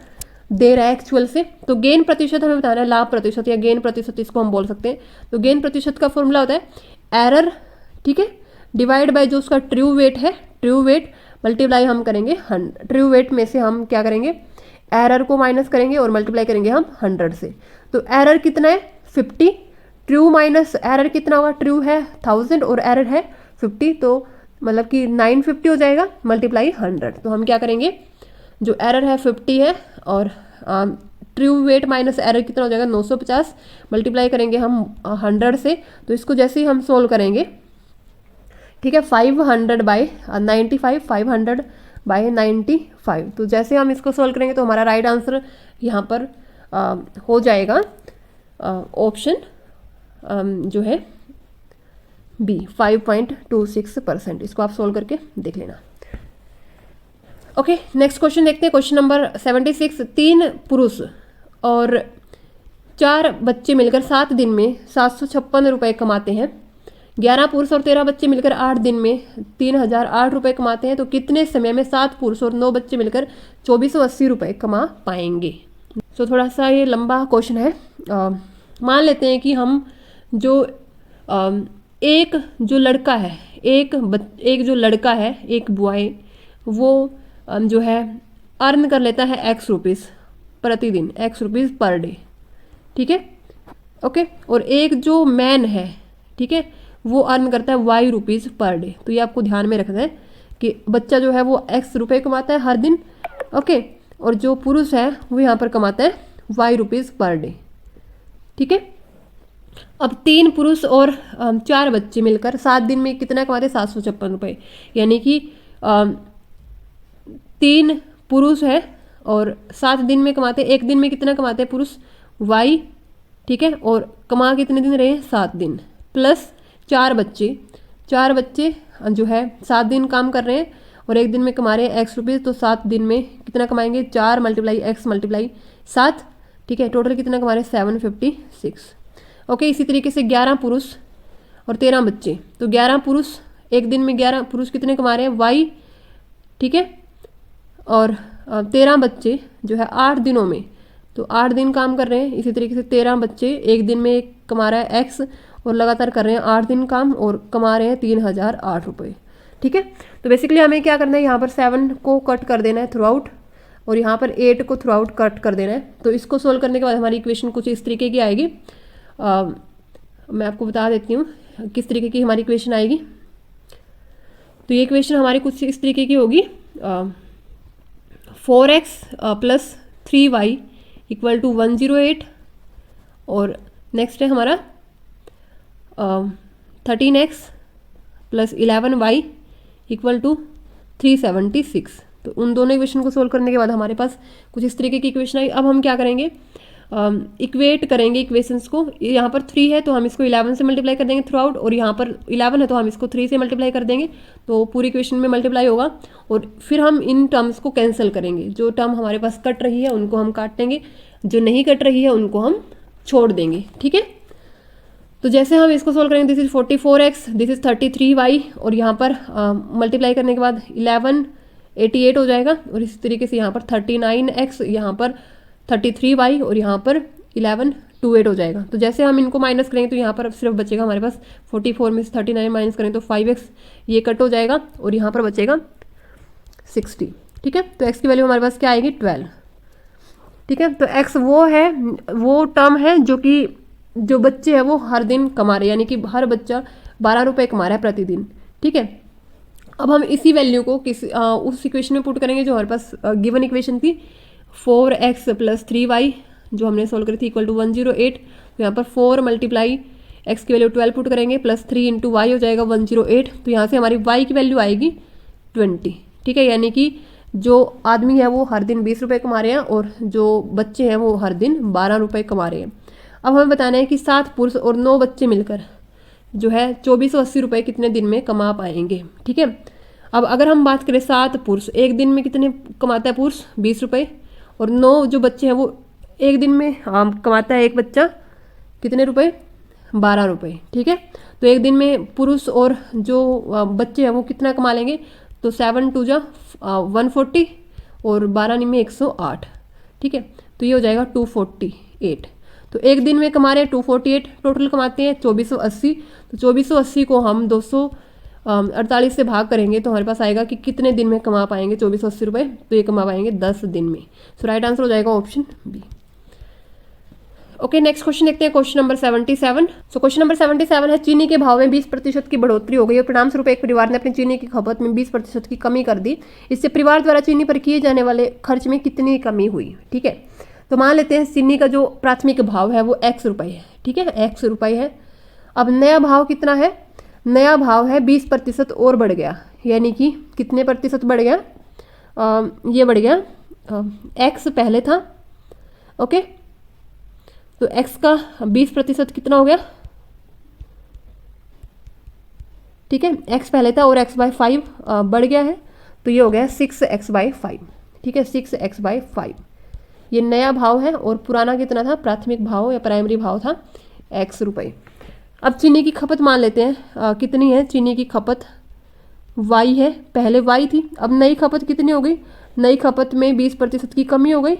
A: दे रहा है एक्चुअल से। तो गेन प्रतिशत हमें बताना है, लाभ प्रतिशत या गेन प्रतिशत इसको हम बोल सकते हैं। तो गेन प्रतिशत का फॉर्मूला होता है एरर, ठीक है, डिवाइड बाय जो उसका ट्रू वेट है, ट्रू वेट मल्टीप्लाई हम करेंगे 100। ट्रू वेट में से हम क्या करेंगे, एरर को माइनस करेंगे और मल्टीप्लाई करेंगे हम 100 से। तो एरर कितना है 50, ट्रू माइनस एरर कितना होगा, ट्रू है 1000 और एरर है 50, तो मतलब कि 950 हो जाएगा मल्टीप्लाई 100। तो हम क्या करेंगे, जो एरर है 50 है और ट्रू वेट माइनस एरर कितना हो जाएगा 950, मल्टीप्लाई करेंगे हम 100 से। तो इसको जैसे ही हम सोल्व करेंगे, ठीक है, 500 बाई 95, 500 बाई 95, तो जैसे हम इसको सोल्व करेंगे तो हमारा राइट आंसर यहाँ पर हो जाएगा ऑप्शन जो है बी 5.26%। इसको आप सोल्व करके देख लेना। ओके, नेक्स्ट क्वेश्चन देखते हैं क्वेश्चन नंबर 76। 3 पुरुष और 4 बच्चे मिलकर 7 दिन में 756 रुपये कमाते हैं। 11 पुरुष और 13 बच्चे मिलकर 8 दिन में 3008 रुपये कमाते हैं। तो कितने समय में 7 पुरुष और 9 बच्चे मिलकर 2480 रुपये कमा पाएंगे। तो थोड़ा सा ये लंबा क्वेश्चन है। मान लेते हैं कि हम जो एक जो लड़का है, एक जो लड़का है, एक बॉय, वो जो है अर्न कर लेता है एक्स रुपीज़ प्रतिदिन, एक्स रुपीज़ पर डे। ठीक है, ओके, और एक जो मैन है, ठीक है, वो अर्न करता है वाई रुपीज़ पर डे। तो ये आपको ध्यान में रखना है कि बच्चा जो है वो एक्स रुपये कमाता है हर दिन, ओके, और जो पुरुष है वो यहाँ पर कमाता है वाई रुपीज़ पर डे। ठीक है, अब 3 पुरुष और 4 बच्चे मिलकर 7 दिन में कितना कमाते हैं 756 रुपये, यानी कि 3 पुरुष है और 7 दिन में कमाते, एक दिन में कितना कमाते हैं पुरुष वाई, ठीक है, और कमा कितने दिन रहे 7 दिन, प्लस 4 बच्चे जो है 7 दिन काम कर रहे हैं और एक दिन में कमा रहे हैं एक्स रुपीज़। तो 7 दिन में कितना कमाएंगे 4 मल्टीप्लाई एक्स मल्टीप्लाई 7, ठीक है, टोटल कितना कमा रहे हैं 756। ओके, इसी तरीके से 11 पुरुष और 13 बच्चे, तो 11 पुरुष एक दिन में 11 पुरुष कितने कमा रहे हैं वाई, ठीक है, और 13 बच्चे जो है 8 दिनों में, तो 8 दिन काम कर रहे हैं। इसी तरीके से 13 बच्चे एक दिन में कमा रहा है एक्स और लगातार कर रहे हैं 8 दिन काम और कमा रहे हैं 3008 रुपये। ठीक है, तो बेसिकली हमें क्या करना है, यहाँ पर 7 को कट कर देना है थ्रू आउट और यहाँ पर 8 को थ्रू आउट कट कर देना है। तो इसको सोल्व करने के बाद हमारी इक्वेशन कुछ इस तरीके की आएगी। मैं आपको बता देती हूँ किस तरीके की हमारी इक्वेशन आएगी। तो ये इक्वेशन हमारी कुछ इस तरीके की होगी, 4x plus 3y equal to 108, और नेक्स्ट है हमारा 13x plus 11y equal to 376। तो उन दोनों इक्वेशन को सोल्व करने के बाद हमारे पास कुछ इस तरीके की इक्वेशन आई। अब हम क्या करेंगे, इक्वेट करेंगे इक्वेशंस को। यहाँ पर 3 है तो हम इसको 11 से मल्टीप्लाई कर देंगे थ्रू आउट, और यहाँ पर 11 है तो हम इसको 3 से मल्टीप्लाई कर देंगे, तो पूरी इक्वेशन में मल्टीप्लाई होगा। और फिर हम इन टर्म्स को कैंसिल करेंगे, जो टर्म हमारे पास कट रही है उनको हम काट देंगे, जो नहीं कट रही है उनको हम छोड़ देंगे। ठीक है, तो जैसे हम इसको सोल्व करेंगे, this is 44x, this is 33y, और यहाँ पर मल्टीप्लाई करने के बाद 1188 हो जाएगा, और इस तरीके से यहाँ पर 39x, यहाँ पर 33y, और यहाँ पर 1128 हो जाएगा। तो जैसे हम इनको माइनस करेंगे तो यहाँ पर सिर्फ बचेगा हमारे पास 44 में से 39 माइनस करें तो 5x, ये कट हो जाएगा, और यहाँ पर बचेगा 60। ठीक है, तो x की वैल्यू हमारे पास क्या आएगी, 12। ठीक है, तो x वो टर्म है जो बच्चे हैं वो हर दिन कमा रहे हैं, यानी कि हर बच्चा 12 रुपये कमा रहा है प्रतिदिन। ठीक है, अब हम इसी वैल्यू को उस इक्वेशन में पुट करेंगे जो हमारे पास गिवन इक्वेशन थी, 4x प्लस 3y जो हमने सोल्व करी थी इक्वल टू 108। तो यहाँ पर 4 मल्टीप्लाई x की वैल्यू 12 पुट करेंगे, प्लस 3 इंटू वाई हो जाएगा 108। तो यहाँ से हमारी y की वैल्यू आएगी 20। ठीक है, यानी कि जो आदमी है वो हर दिन 20 रुपये कमा रहे हैं, और जो बच्चे हैं वो हर दिन 12 रुपये कमा रहे हैं। अब हमें बताना है कि 7 पुरुष और 9 बच्चे मिलकर जो है 2480 रुपये कितने दिन में कमा पाएंगे। ठीक है, अब अगर हम बात करें 7 पुरुष, एक दिन में कितने कमाता है पुरुष, 20 रुपये, और 9 जो बच्चे हैं वो एक दिन में कमाता है एक बच्चा कितने रुपए, 12 रुपये। ठीक है, तो एक दिन में पुरुष और जो बच्चे हैं वो कितना कमा लेंगे, तो 7 2 जा 140, और 12 में 108। ठीक है, तो ये हो जाएगा 248। तो एक दिन में कमा रहे हैं 248, टोटल कमाते हैं 2480। तो 2480 को हम 248 से भाग करेंगे तो हमारे पास आएगा कि कितने दिन में कमा पाएंगे 2480 रुपये, तो ये कमा पाएंगे 10 दिन में। सो राइट आंसर हो जाएगा option B. Okay, next question देखते हैं, question number 77। So question number 77 है, चीनी के भाव में 20% की बढ़ोतरी हो गई और परिणाम स्वरूप एक परिवार ने अपनी चीनी की खपत में 20% की कमी कर दी। इससे परिवार द्वारा चीनी पर किए जाने वाले खर्च में कितनी कमी हुई। ठीक है, तो मान लेते हैं चीनी का जो प्राथमिक भाव है वो x रुपये है। ठीक है, x रुपये है। अब नया भाव कितना है, नया भाव है 20% और बढ़ गया, यानी कि कितने प्रतिशत बढ़ गया, ये बढ़ गया, x पहले था। ओके, तो x का 20% कितना हो गया, ठीक है, x पहले था और x/5 बढ़ गया है, तो ये हो गया 6x/5। ठीक है, 6x/5 ये नया भाव है, और पुराना कितना था, प्राथमिक भाव या प्राइमरी भाव था x रुपये। अब चीनी की खपत मान लेते हैं, कितनी है चीनी की खपत, y है, पहले y थी, अब नई खपत कितनी हो गई, नई खपत में 20% की कमी हो गई।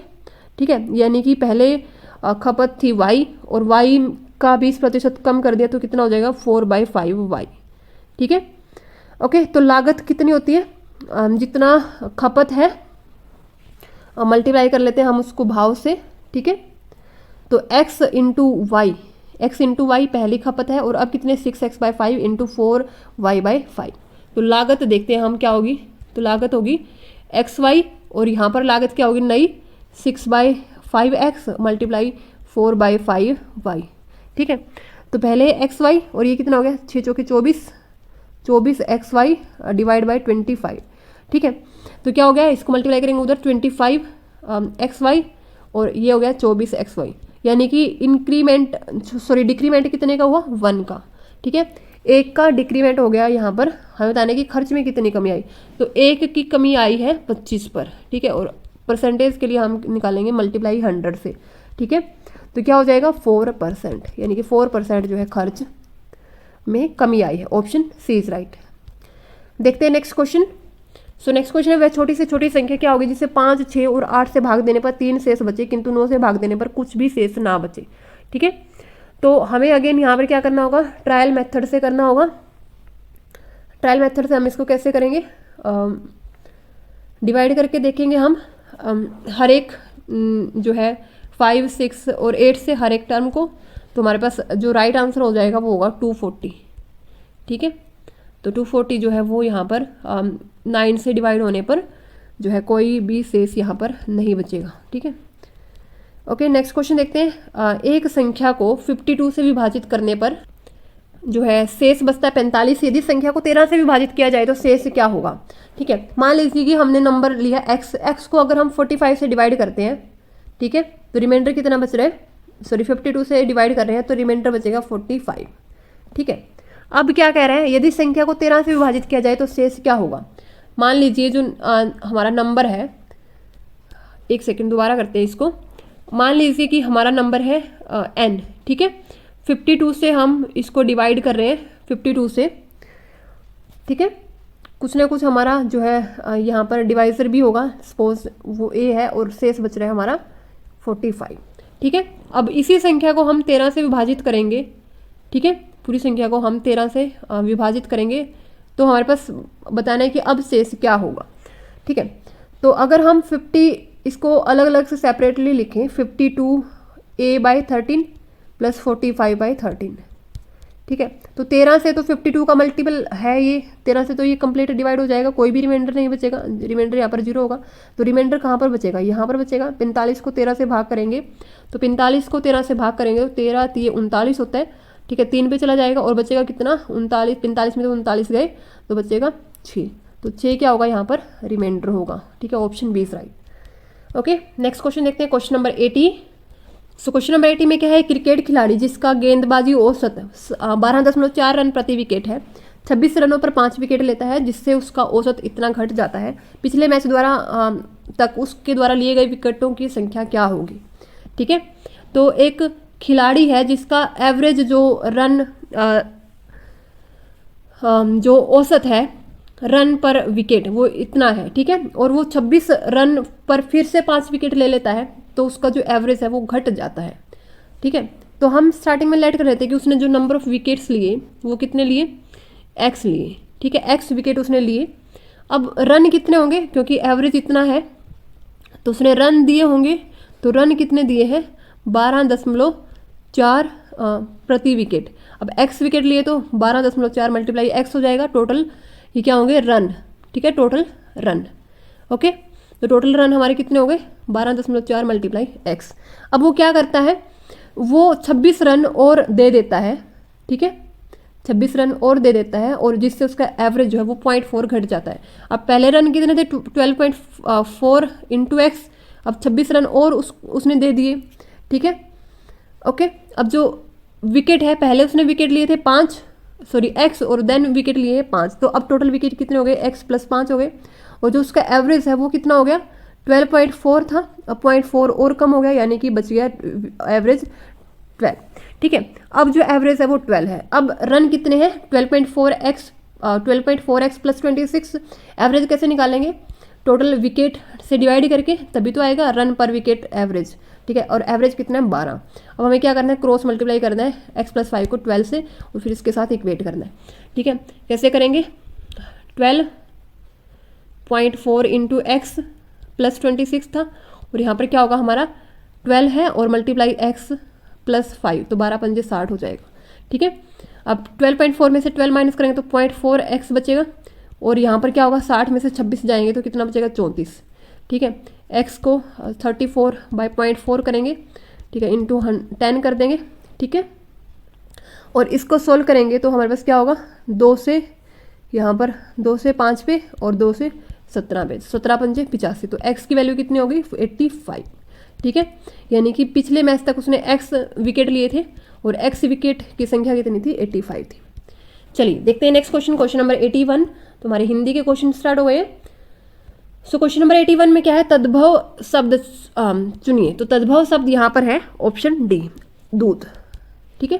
A: ठीक है, यानी कि पहले खपत थी y और y का 20% कम कर दिया तो कितना हो जाएगा 4/5y। ठीक है, ओके, तो लागत कितनी होती है, जितना खपत है मल्टीप्लाई कर लेते हैं हम उसको भाव से। ठीक है, तो x इंटू वाई पहली खपत है, और अब कितने 6x/5 इंटू 4y/5। तो लागत देखते हैं हम क्या होगी, तो लागत होगी xy, और यहाँ पर लागत क्या होगी नई 6/5x मल्टीप्लाई 4/5y। ठीक है, तो पहले xy, और ये कितना हो गया 6 चौके 24xy डिवाइड बाई 25। ठीक है, तो क्या हो गया, इसको मल्टीप्लाई करेंगे उधर 25xy, और ये हो गया 24xy, यानी कि डिक्रीमेंट कितने का हुआ 1 का। ठीक है, 1 का डिक्रीमेंट हो गया। यहाँ पर हमें बताने की खर्च में कितनी कमी आई, तो 1 की कमी आई है 25 पर। ठीक है, और परसेंटेज के लिए हम निकालेंगे मल्टीप्लाई 100 से। ठीक है, तो क्या हो जाएगा 4%, यानी कि 4% जो है खर्च में कमी आई है। Option C is right. देखते हैं next question. So next question है, वह छोटी से छोटी संख्या क्या होगी जिसे 5, 6 और 8 से भाग देने पर 3 शेष बचे, किंतु 9 से भाग देने पर कुछ भी शेष ना बचे। ठीक है, तो हमें अगेन यहाँ पर क्या करना होगा, ट्रायल मेथड से करना होगा। ट्रायल मेथड से हम इसको कैसे करेंगे, डिवाइड करके देखेंगे हम हर एक जो है 5, 6 और 8 से हर एक टर्म को, तो हमारे पास जो राइट आंसर हो जाएगा वो होगा 240। ठीक है, तो 240 जो है वो यहाँ पर 9 से डिवाइड होने पर जो है कोई भी शेष यहाँ पर नहीं बचेगा। ठीक है, ओके नेक्स्ट क्वेश्चन देखते हैं। एक संख्या को 52 से विभाजित करने पर जो है शेष बचता है 45। यदि संख्या को 13 से विभाजित किया जाए तो शेष क्या होगा। ठीक है, मान लीजिए कि हमने नंबर लिया x को अगर हम 45 से डिवाइड करते हैं, ठीक है, तो रिमाइंडर कितना बच रहा है, सॉरी 52 से डिवाइड कर रहे हैं तो रिमाइंडर बचेगा 45। ठीक है, अब क्या कह रहे हैं, यदि संख्या को 13 से विभाजित किया जाए तो शेष क्या होगा। मान लीजिए जो हमारा नंबर है, एक सेकेंड दोबारा करते हैं इसको। मान लीजिए कि हमारा नंबर है n, ठीक है, 52 से हम इसको डिवाइड कर रहे हैं 52 से। ठीक है, कुछ ना कुछ हमारा जो है यहाँ पर डिवाइजर भी होगा, सपोज वो a है और शेष बच रहा है हमारा 45। ठीक है, अब इसी संख्या को हम 13 से विभाजित करेंगे। ठीक है, पूरी संख्या को हम 13 से विभाजित करेंगे तो हमारे पास बताना है कि अब शेष क्या होगा। ठीक है, तो अगर हम 50 इसको अलग अलग से सेपरेटली लिखें, 52a/13 प्लस 45/13। ठीक है, तो 13 से तो 52 का मल्टीपल है ये, 13 से तो ये कंप्लीट डिवाइड हो जाएगा, कोई भी रिमाइंडर नहीं बचेगा, रिमाइंडर यहाँ पर 0 होगा। तो रिमाइंडर कहाँ पर बचेगा, यहाँ पर बचेगा। 45 को 13 से भाग करेंगे तो 45 को 13 से भाग करेंगे तो 13 3 39 होता है। ठीक है, 3 पे चला जाएगा और बचेगा कितना, 39। 45 में तो 39 गए तो बचेगा 6, तो 6 क्या होगा यहाँ पर रिमाइंडर होगा। ठीक है, option B is right. Okay next question देखते हैं, question number 80। So question number 80 में क्या है, क्रिकेट खिलाड़ी जिसका गेंदबाजी औसत 12.4 रन प्रति विकेट है, 26 रनों पर 5 विकेट लेता है, जिससे उसका औसत इतना घट जाता है, पिछले मैच द्वारा तक उसके द्वारा लिए गए विकेटों की संख्या क्या होगी। ठीक है, तो एक खिलाड़ी है जिसका एवरेज जो रन जो औसत है रन पर विकेट वो इतना है। ठीक है, और वो 26 रन पर फिर से 5 विकेट ले लेता है तो उसका जो एवरेज है वो घट जाता है। ठीक है, तो हम स्टार्टिंग में लेट कर रहे थे कि उसने जो नंबर ऑफ विकेट्स लिए वो कितने लिए, x लिए। ठीक है, x विकेट उसने लिए। अब रन कितने होंगे, क्योंकि एवरेज इतना है तो उसने रन दिए होंगे, तो रन कितने दिए हैं 12.4 प्रति विकेट। अब x विकेट लिए तो 12.4 मल्टीप्लाई x हो जाएगा, टोटल ये क्या होंगे रन। ठीक है, टोटल रन। ओके, तो टोटल रन हमारे कितने हो गए 12.4 मल्टीप्लाई x। अब वो क्या करता है, वो 26 रन और दे देता है। ठीक है, 26 रन और दे देता है और जिससे उसका एवरेज जो है वो 0.4 घट जाता है। अब पहले रन कितने थे 12.4 इंटू एक्स, अब 26 रन और उसने दे दिए। ठीक है, ओके, अब जो विकेट है पहले उसने विकेट लिए थे 5, सॉरी x, और देन विकेट लिए 5, तो अब टोटल विकेट कितने हो गए x + 5 हो गए। और जो उसका एवरेज है वो कितना हो गया 12.4 था, अब 0.4 और कम हो गया, यानी कि बच गया एवरेज 12। ठीक है, अब जो एवरेज है वो 12 है। अब रन कितने हैं 12.4x + 26। एवरेज कैसे निकालेंगे, टोटल विकेट से डिवाइड करके, तभी तो आएगा रन पर विकेट एवरेज। ठीक है, और एवरेज कितना है 12। अब हमें क्या करना है, क्रॉस मल्टीप्लाई करना है x + 5 को 12 से और फिर इसके साथ इक्वेट करना है। ठीक है, कैसे करेंगे, 12.4 इंटू x + 26 था और यहाँ पर क्या होगा हमारा 12 है और मल्टीप्लाई x + 5, तो 12 पंजे 60 हो जाएगा। ठीक है, अब 12.4 में से 12 माइनस करेंगे तो 0.4x बचेगा और यहाँ पर क्या होगा 60 में से 26 जाएंगे तो कितना बचेगा 34। ठीक है, x को 34/0.4 करेंगे। ठीक है, इंटू 10 कर देंगे। ठीक है, और इसको सोल्व करेंगे तो हमारे पास क्या होगा 2 से यहाँ पर 2 से 5 पे और 2 से 17 पे, 17 पंजे 85, तो x की वैल्यू कितनी होगी 85। ठीक है, यानी कि पिछले मैच तक उसने x विकेट लिए थे और x विकेट की संख्या कितनी थी 85 थी। चलिए देखते हैं नेक्स्ट क्वेश्चन, क्वेश्चन नंबर 81। तो हमारे हिंदी के क्वेश्चन स्टार्ट हो गए। सो क्वेश्चन नंबर 81 में क्या है, तद्भव शब्द चुनिए। तो तद्भव शब्द यहाँ पर है ऑप्शन डी, दूध। ठीक है,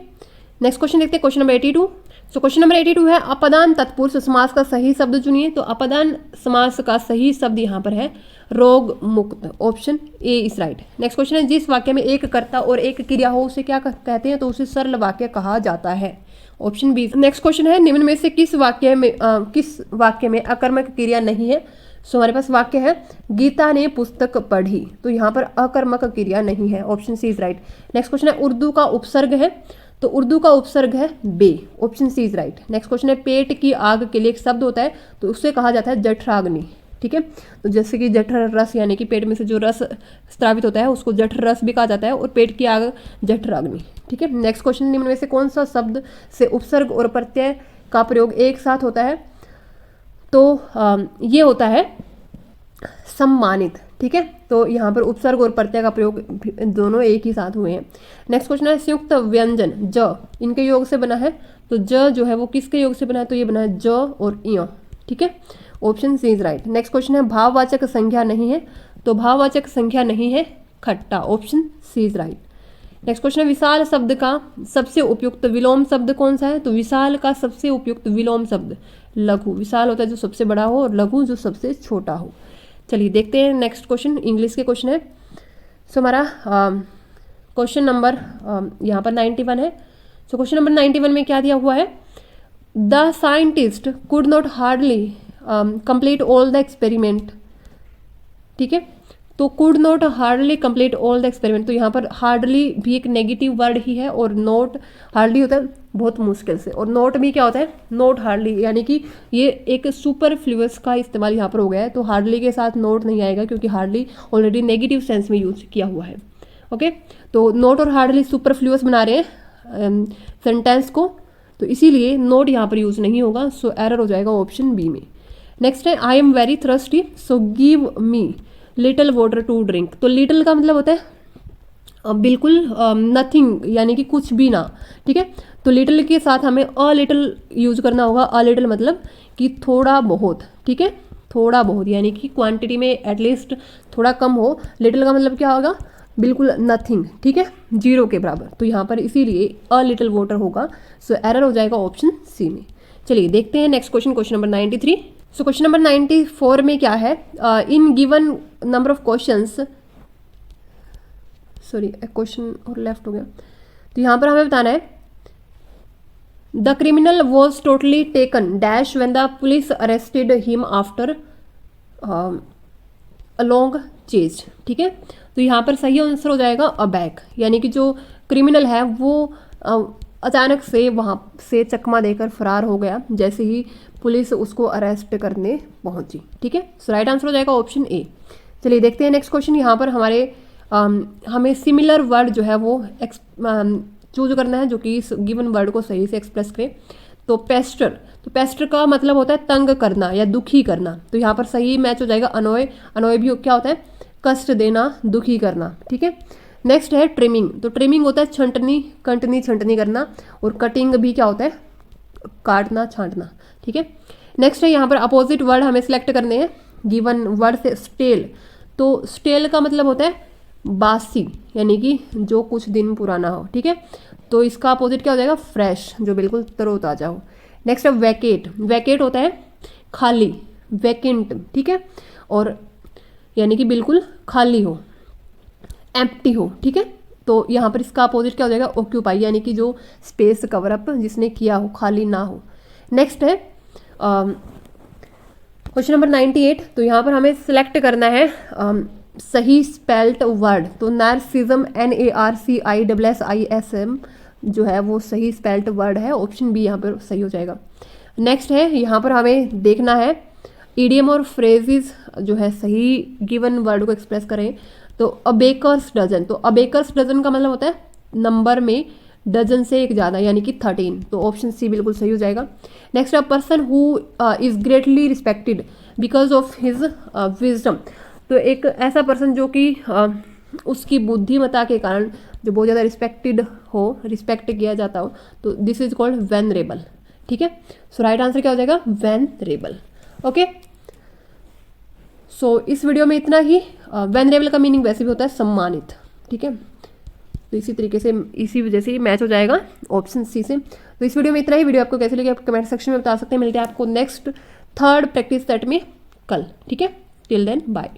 A: नेक्स्ट क्वेश्चन देखते हैं, क्वेश्चन नंबर 82। सो क्वेश्चन नंबर 82 है, अपदान तत्पुरुष समास का सही शब्द चुनिए। तो अपदान समास का सही शब्द यहाँ पर है रोग मुक्त, option A is right. Next question है, जिस वाक्य में एक कर्ता और एक क्रिया हो उसे क्या कहते हैं, तो उसे सरल वाक्य कहा जाता है, ऑप्शन बी। नेक्स्ट क्वेश्चन है, निम्न में से किस वाक्य में अकर्मक क्रिया नहीं है, सो हमारे पास वाक्य है गीता ने पुस्तक पढ़ी, तो यहाँ पर अकर्मक क्रिया नहीं है, option C is right. Next question है उर्दू का उपसर्ग है, तो उर्दू का उपसर्ग है बे, option C is right. Next question है पेट की आग के लिए एक शब्द होता है, तो उससे कहा जाता है जठराग्नि, ठीक है। तो जैसे कि जठर रस यानी कि पेट में से जो रस स्त्रावित होता है उसको जठर रस भी कहा जाता है, और पेट की आग जठराग्नि, ठीक है। नेक्स्ट क्वेश्चन निम्न में से कौन सा शब्द से उपसर्ग और प्रत्यय का प्रयोग एक साथ होता है, तो ये होता है सम्मानित, ठीक है। तो यहाँ पर उपसर्ग और प्रत्यय का प्रयोग दोनों एक ही साथ हुए हैं। नेक्स्ट क्वेश्चन है संयुक्त व्यंजन ज इनके योग से बना है, तो ज जो है वो किसके योग से बना है, तो ये बना है ज और य, ठीक है, option C is right. Next question है भाववाचक संख्या नहीं है, तो भाववाचक संख्या नहीं है खट्टा, option C is right. Next question है विशाल शब्द का सबसे उपयुक्त विलोम शब्द कौन सा है, तो विशाल का सबसे उपयुक्त विलोम शब्द लघु, विशाल होता है जो सबसे बड़ा हो और लघु जो सबसे छोटा हो। चलिए देखते हैं नेक्स्ट क्वेश्चन, इंग्लिश के क्वेश्चन है। सो हमारा क्वेश्चन नंबर यहाँ पर 91 है। सो क्वेश्चन नंबर 91 में क्या दिया हुआ है, the scientist could not hardly complete all the experiment, ठीक है। तो could not hardly complete all the experiment, तो यहाँ पर हार्डली भी एक नेगेटिव वर्ड ही है, और नॉट हार्डली होता है बहुत मुश्किल से, और नॉट भी क्या होता है नॉट हार्डली, यानी कि ये एक सुपरफ्लुअस का इस्तेमाल यहाँ पर हो गया है। तो हार्डली के साथ नॉट नहीं आएगा क्योंकि हार्डली ऑलरेडी नेगेटिव सेंस में यूज किया हुआ है, ओके। तो नॉट और हार्डली सुपरफ्लुअस बना रहे हैं सेंटेंस को, तो इसीलिए नॉट यहाँ पर यूज नहीं होगा, सो एरर हो जाएगा ऑप्शन बी में। नेक्स्ट है I am very thirsty so give me little water to drink, तो लिटिल का मतलब होता है बिल्कुल नथिंग, यानी कि कुछ भी ना, ठीक है। तो लिटिल के साथ हमें अ लिटिल यूज करना होगा, अ लिटिल मतलब कि थोड़ा बहुत, ठीक है, थोड़ा बहुत यानी कि क्वांटिटी में एटलीस्ट थोड़ा कम हो। लिटिल का मतलब क्या होगा बिल्कुल नथिंग, ठीक है, जीरो के बराबर, तो यहाँ पर इसीलिए अ लिटिल वाटर होगा, सो एरर हो जाएगा ऑप्शन सी में। चलिए देखते हैं नेक्स्ट क्वेश्चन, क्वेश्चन नंबर 93। सो क्वेश्चन नंबर 94 में क्या है, in given number of questions, sorry question और लेफ्ट हो गया, तो यहाँ पर हमें बताना है the criminal was totally taken dash when the police arrested him after a long chase, ठीक है। तो यहाँ पर सही आंसर हो जाएगा अबैक, यानी कि जो क्रिमिनल है वो अचानक से वहाँ से चकमा देकर फरार हो गया जैसे ही पुलिस उसको अरेस्ट करने पहुंची, ठीक है। सो राइट आंसर हो जाएगा ऑप्शन ए। चलिए देखते हैं नेक्स्ट क्वेश्चन, यहाँ पर हमारे हमें सिमिलर वर्ड जो है वो चूज करना है जो कि इस गिवन वर्ड को सही से एक्सप्रेस करे। तो पेस्टर, तो पेस्टर का मतलब होता है तंग करना या दुखी करना, तो यहाँ पर सही मैच हो जाएगा अनोय, अनोय भी क्या होता है कष्ट देना, दुखी करना, ठीक है। नेक्स्ट है ट्रिमिंग, तो ट्रिमिंग होता है छंटनी, कंटनी छंटनी करना, और कटिंग भी क्या होता है काटना छांटना, ठीक है। नेक्स्ट है यहाँ पर अपोजिट वर्ड हमें सिलेक्ट करने हैं गिवन वर्ड से स्टेल, तो स्टेल का मतलब होता है बासी, यानी कि जो कुछ दिन पुराना हो, ठीक है। तो इसका अपोजिट क्या हो जाएगा फ्रेश, जो बिल्कुल तरोताजा हो। नेक्स्ट है वैकेट, वैकेट होता है खाली, वैकेंट, ठीक है, और यानी कि बिल्कुल खाली हो, एम्प्टी हो, ठीक है। तो यहाँ पर इसका अपोजिट क्या हो जाएगा ऑक्यूपाई, यानी कि जो स्पेस कवर अप जिसने किया हो, खाली ना हो। नेक्स्ट है क्वेश्चन नंबर 98, तो यहाँ पर हमें सिलेक्ट करना है सही स्पेल्ट वर्ड, तो नार्सिज्म NARCISSISM जो है वो सही स्पेल्ट वर्ड है, ऑप्शन बी यहाँ पर सही हो जाएगा। नेक्स्ट है यहाँ पर हमें देखना है इडियम और फ्रेजेस जो है सही गिवन वर्ड को एक्सप्रेस करें, तो अ बेकर्स डजन, तो अ बेकर्स डजन का मतलब होता है नंबर में डजन से एक ज़्यादा, यानी कि 13, तो ऑप्शन सी बिल्कुल सही हो जाएगा। Next a person who is greatly respected because of his wisdom, तो एक ऐसा पर्सन जो कि उसकी बुद्धिमत्ता के कारण जो बहुत ज़्यादा रिस्पेक्टेड हो, रिस्पेक्ट किया जाता हो, तो दिस इज कॉल्ड वेनरेबल, ठीक है। सो राइट आंसर क्या हो जाएगा वेनरेबल, ओके। सो इस वीडियो में इतना ही। वेनरेबल का मीनिंग वैसे भी होता है सम्मानित, ठीक है। तो इसी तरीके से इसी वजह से मैच हो जाएगा ऑप्शन सी से। तो इस वीडियो में इतना ही। वीडियो आपको कैसे लगी आप कमेंट सेक्शन में बता सकते हैं। मिलते हैं आपको नेक्स्ट थर्ड प्रैक्टिस सेट में कल, ठीक है। Till then bye.